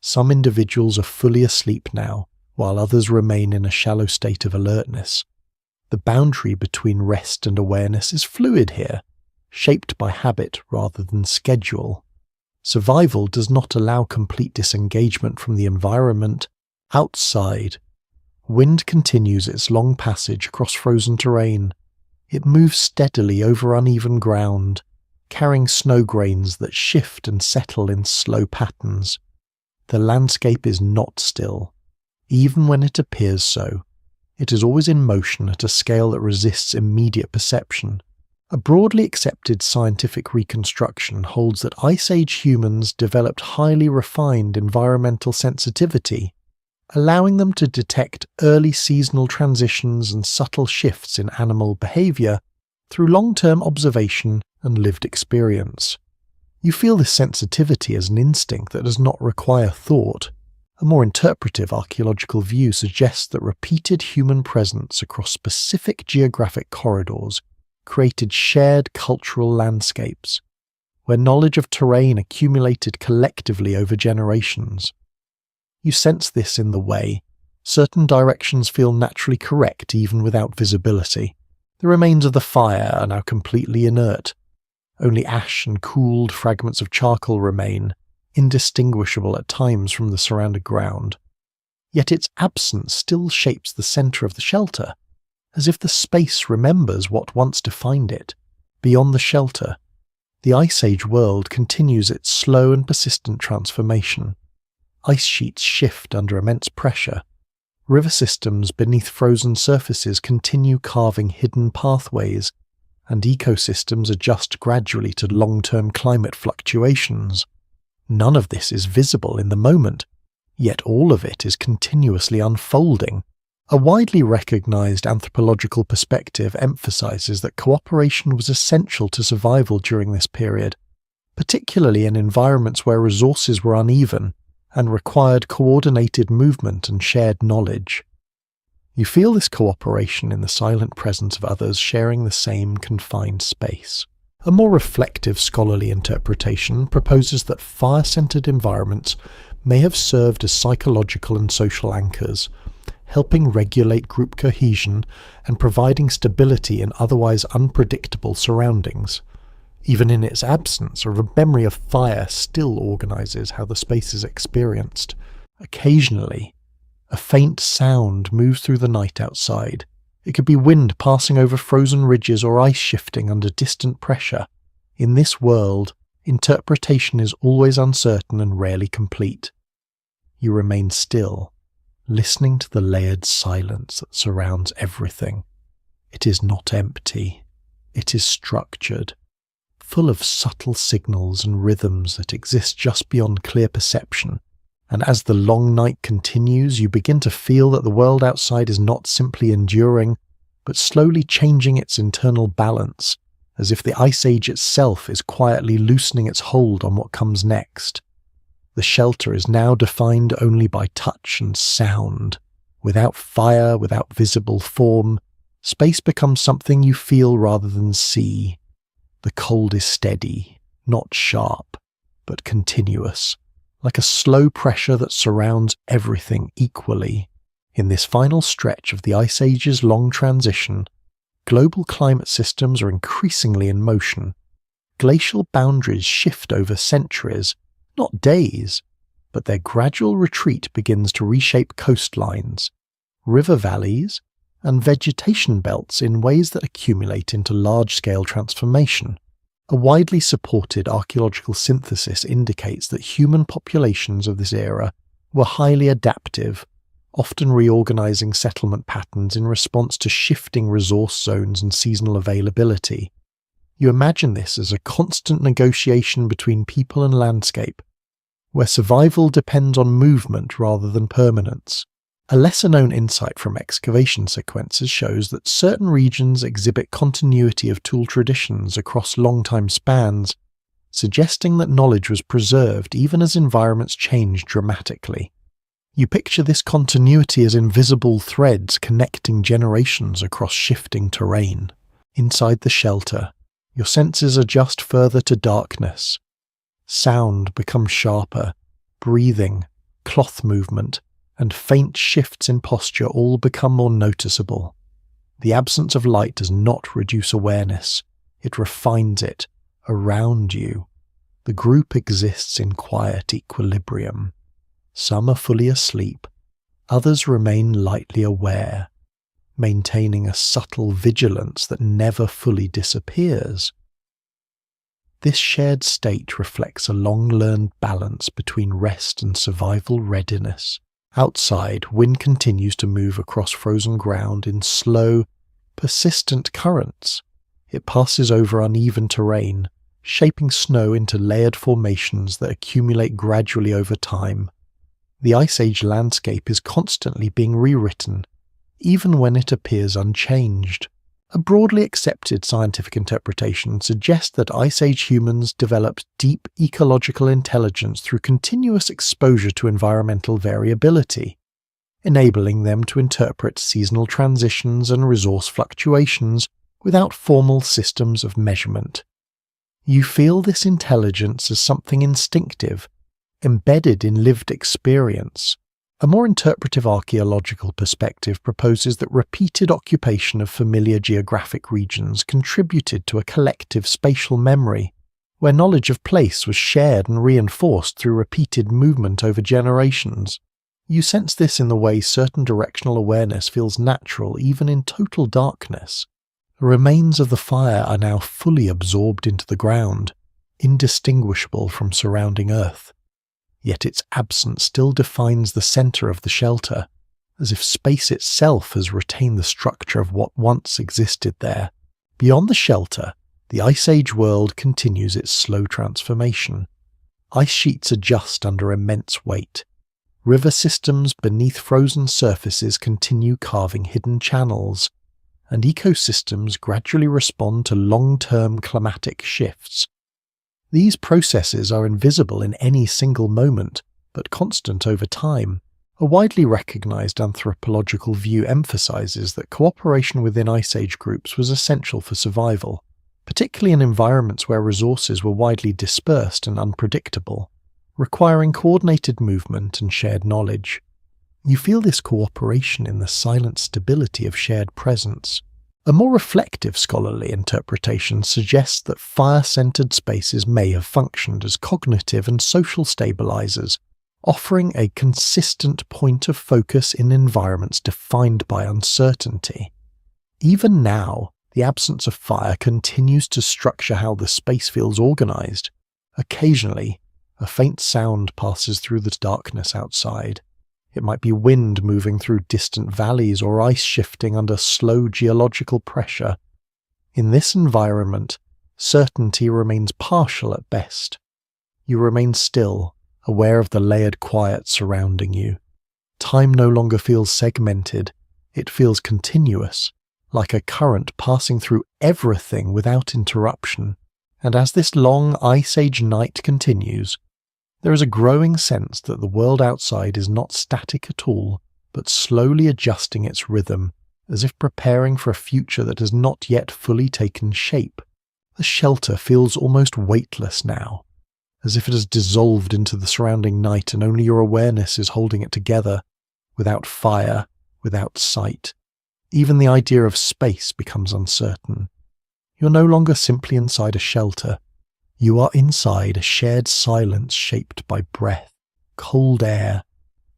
some individuals are fully asleep now, while others remain in a shallow state of alertness. The boundary between rest and awareness is fluid here, shaped by habit rather than schedule. Survival does not allow complete disengagement from the environment. Outside, wind continues its long passage across frozen terrain. It moves steadily over uneven ground, carrying snow grains that shift and settle in slow patterns. The landscape is not still, even when it appears so. It is always in motion at a scale that resists immediate perception. A broadly accepted scientific reconstruction holds that Ice Age humans developed highly refined environmental sensitivity, allowing them to detect early seasonal transitions and subtle shifts in animal behavior through long-term observation and lived experience. You feel this sensitivity as an instinct that does not require thought. A more interpretive archaeological view suggests that repeated human presence across specific geographic corridors created shared cultural landscapes, where knowledge of terrain accumulated collectively over generations. You sense this in the way certain directions feel naturally correct even without visibility. The remains of the fire are now completely inert. Only ash and cooled fragments of charcoal remain, indistinguishable at times from the surrounding ground. Yet its absence still shapes the centre of the shelter, as if the space remembers what once defined it. Beyond the shelter, the Ice Age world continues its slow and persistent transformation. Ice sheets shift under immense pressure. River systems beneath frozen surfaces continue carving hidden pathways, and ecosystems adjust gradually to long-term climate fluctuations. None of this is visible in the moment, yet all of it is continuously unfolding. A widely recognized anthropological perspective emphasizes that cooperation was essential to survival during this period, particularly in environments where resources were uneven and required coordinated movement and shared knowledge. You feel this cooperation in the silent presence of others sharing the same confined space. A more reflective scholarly interpretation proposes that fire-centered environments may have served as psychological and social anchors, helping regulate group cohesion and providing stability in otherwise unpredictable surroundings. Even in its absence, a memory of fire still organizes how the space is experienced. Occasionally, a faint sound moves through the night outside. It could be wind passing over frozen ridges or ice shifting under distant pressure. In this world, interpretation is always uncertain and rarely complete. You remain still, listening to the layered silence that surrounds everything. It is not empty. It is structured, full of subtle signals and rhythms that exist just beyond clear perception. And as the long night continues, you begin to feel that the world outside is not simply enduring, but slowly changing its internal balance, as if the Ice Age itself is quietly loosening its hold on what comes next. The shelter is now defined only by touch and sound. Without fire, without visible form, space becomes something you feel rather than see. The cold is steady, not sharp, but continuous, like a slow pressure that surrounds everything equally. In this final stretch of the Ice Age's long transition, global climate systems are increasingly in motion. Glacial boundaries shift over centuries, not days, but their gradual retreat begins to reshape coastlines, river valleys, and vegetation belts in ways that accumulate into large-scale transformation. A widely supported archaeological synthesis indicates that human populations of this era were highly adaptive, often reorganizing settlement patterns in response to shifting resource zones and seasonal availability. You imagine this as a constant negotiation between people and landscape, where survival depends on movement rather than permanence. A lesser-known insight from excavation sequences shows that certain regions exhibit continuity of tool traditions across long-time spans, suggesting that knowledge was preserved even as environments changed dramatically. You picture this continuity as invisible threads connecting generations across shifting terrain. Inside the shelter, your senses adjust further to darkness. Sound becomes sharper, breathing, cloth movement, and faint shifts in posture all become more noticeable. The absence of light does not reduce awareness, it refines it around you. The group exists in quiet equilibrium. Some are fully asleep, others remain lightly aware, maintaining a subtle vigilance that never fully disappears. This shared state reflects a long-learned balance between rest and survival readiness. Outside, wind continues to move across frozen ground in slow, persistent currents. It passes over uneven terrain, shaping snow into layered formations that accumulate gradually over time. The Ice Age landscape is constantly being rewritten, even when it appears unchanged. A broadly accepted scientific interpretation suggests that Ice Age humans developed deep ecological intelligence through continuous exposure to environmental variability, enabling them to interpret seasonal transitions and resource fluctuations without formal systems of measurement. You feel this intelligence as something instinctive, embedded in lived experience. A more interpretive archaeological perspective proposes that repeated occupation of familiar geographic regions contributed to a collective spatial memory, where knowledge of place was shared and reinforced through repeated movement over generations. You sense this in the way certain directional awareness feels natural even in total darkness. The remains of the fire are now fully absorbed into the ground, indistinguishable from surrounding earth. Yet its absence still defines the center of the shelter, as if space itself has retained the structure of what once existed there. Beyond the shelter, the Ice Age world continues its slow transformation. Ice sheets adjust under immense weight. River systems beneath frozen surfaces continue carving hidden channels, and ecosystems gradually respond to long-term climatic shifts. These processes are invisible in any single moment, but constant over time. A widely recognized anthropological view emphasizes that cooperation within Ice Age groups was essential for survival, particularly in environments where resources were widely dispersed and unpredictable, requiring coordinated movement and shared knowledge. You feel this cooperation in the silent stability of shared presence. A more reflective scholarly interpretation suggests that fire-centered spaces may have functioned as cognitive and social stabilizers, offering a consistent point of focus in environments defined by uncertainty. Even now, the absence of fire continues to structure how the space feels organized. Occasionally, a faint sound passes through the darkness outside. It might be wind moving through distant valleys or ice shifting under slow geological pressure. In this environment, certainty remains partial at best. You remain still, aware of the layered quiet surrounding you. Time no longer feels segmented, it feels continuous, like a current passing through everything without interruption. And as this long Ice Age night continues, there is a growing sense that the world outside is not static at all, but slowly adjusting its rhythm, as if preparing for a future that has not yet fully taken shape. The shelter feels almost weightless now, as if it has dissolved into the surrounding night and only your awareness is holding it together, without fire, without sight. Even the idea of space becomes uncertain. You're no longer simply inside a shelter. You are inside a shared silence shaped by breath, cold air,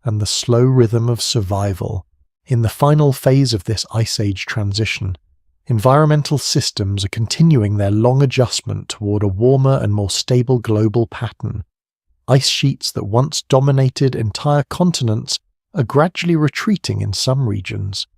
and the slow rhythm of survival. In the final phase of this Ice Age transition, Environmental systems are continuing their long adjustment toward a warmer and more stable global pattern. Ice sheets that once dominated entire continents are gradually retreating in some regions,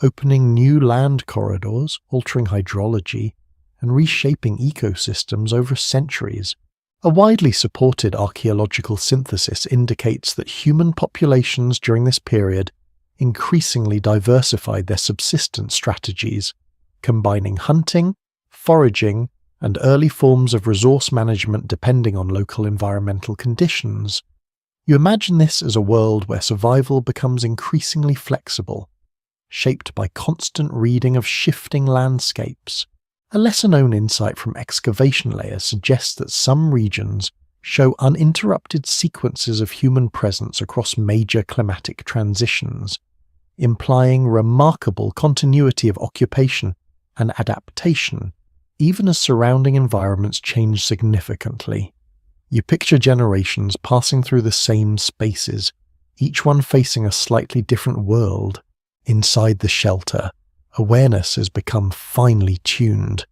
opening new land corridors, altering hydrology, and reshaping ecosystems over centuries. A widely supported archaeological synthesis indicates that human populations during this period increasingly diversified their subsistence strategies, combining hunting, foraging, and early forms of resource management depending on local environmental conditions. You imagine this as a world where survival becomes increasingly flexible, shaped by constant reading of shifting landscapes. A lesser-known insight from excavation layers suggests that some regions show uninterrupted sequences of human presence across major climatic transitions, implying remarkable continuity of occupation and adaptation, even as surrounding environments change significantly. You picture generations passing through the same spaces, each one facing a slightly different world. Inside the shelter, awareness has become finely tuned.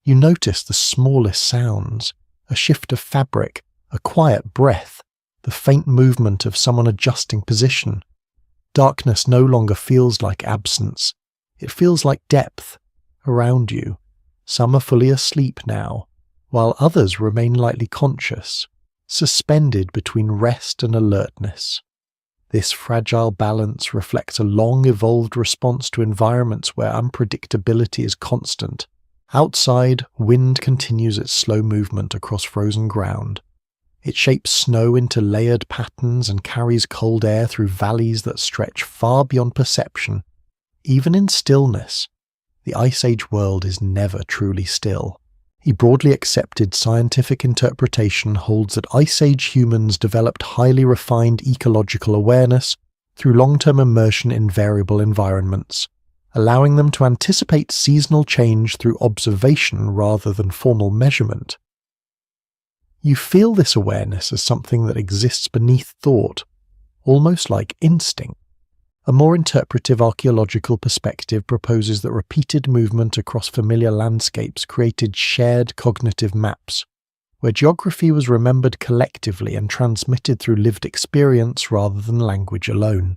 You notice the smallest sounds, a shift of fabric, a quiet breath, the faint movement of someone adjusting position. Darkness no longer feels like absence, it feels like depth around you. Some are fully asleep now, while others remain lightly conscious, suspended between rest and alertness. This fragile balance reflects a long-evolved response to environments where unpredictability is constant. Outside, wind continues its slow movement across frozen ground. It shapes snow into layered patterns and carries cold air through valleys that stretch far beyond perception. Even in stillness, the Ice Age world is never truly still. A broadly accepted scientific interpretation holds that Ice Age humans developed highly refined ecological awareness through long-term immersion in variable environments, allowing them to anticipate seasonal change through observation rather than formal measurement. You feel this awareness as something that exists beneath thought, almost like instinct. A more interpretive archaeological perspective proposes that repeated movement across familiar landscapes created shared cognitive maps, where geography was remembered collectively and transmitted through lived experience rather than language alone.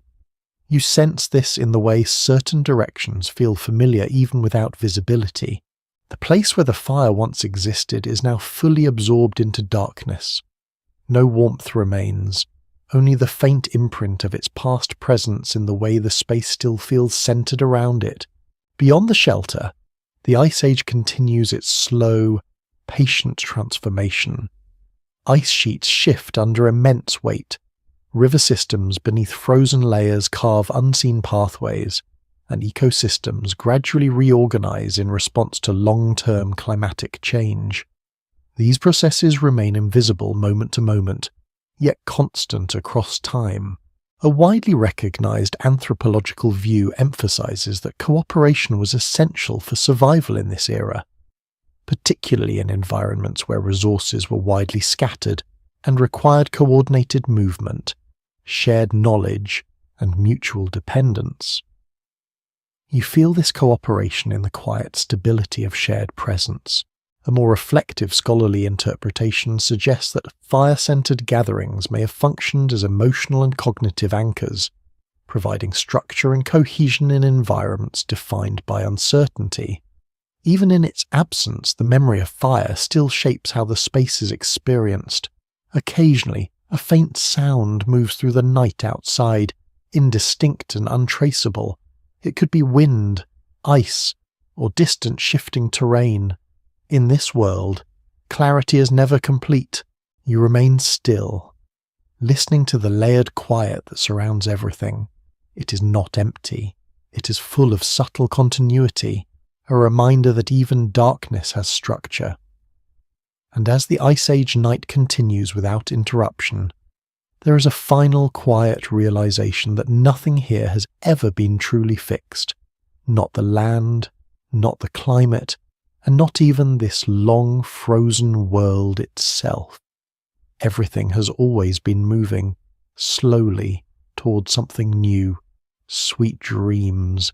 You sense this in the way certain directions feel familiar even without visibility. The place where the fire once existed is now fully absorbed into darkness. No warmth remains, only the faint imprint of its past presence in the way the space still feels centered around it. Beyond the shelter, the Ice Age continues its slow, patient transformation. Ice sheets shift under immense weight. River systems beneath frozen layers carve unseen pathways, and ecosystems gradually reorganize in response to long-term climatic change. These processes remain invisible moment to moment, yet constant across time. A widely recognized anthropological view emphasizes that cooperation was essential for survival in this era, particularly in environments where resources were widely scattered and required coordinated movement, shared knowledge, and mutual dependence. You feel this cooperation in the quiet stability of shared presence. A more reflective scholarly interpretation suggests that fire-centered gatherings may have functioned as emotional and cognitive anchors, providing structure and cohesion in environments defined by uncertainty. Even in its absence, the memory of fire still shapes how the space is experienced. Occasionally, a faint sound moves through the night outside, indistinct and untraceable. It could be wind, ice, or distant shifting terrain. In this world, clarity is never complete. You remain still, listening to the layered quiet that surrounds everything. It is not empty. It is full of subtle continuity, a reminder that even darkness has structure. And as the Ice Age night continues without interruption, there is a final quiet realization that nothing here has ever been truly fixed. Not the land, not the climate, and not even this long frozen world itself. Everything has always been moving, slowly, toward something new. Sweet dreams.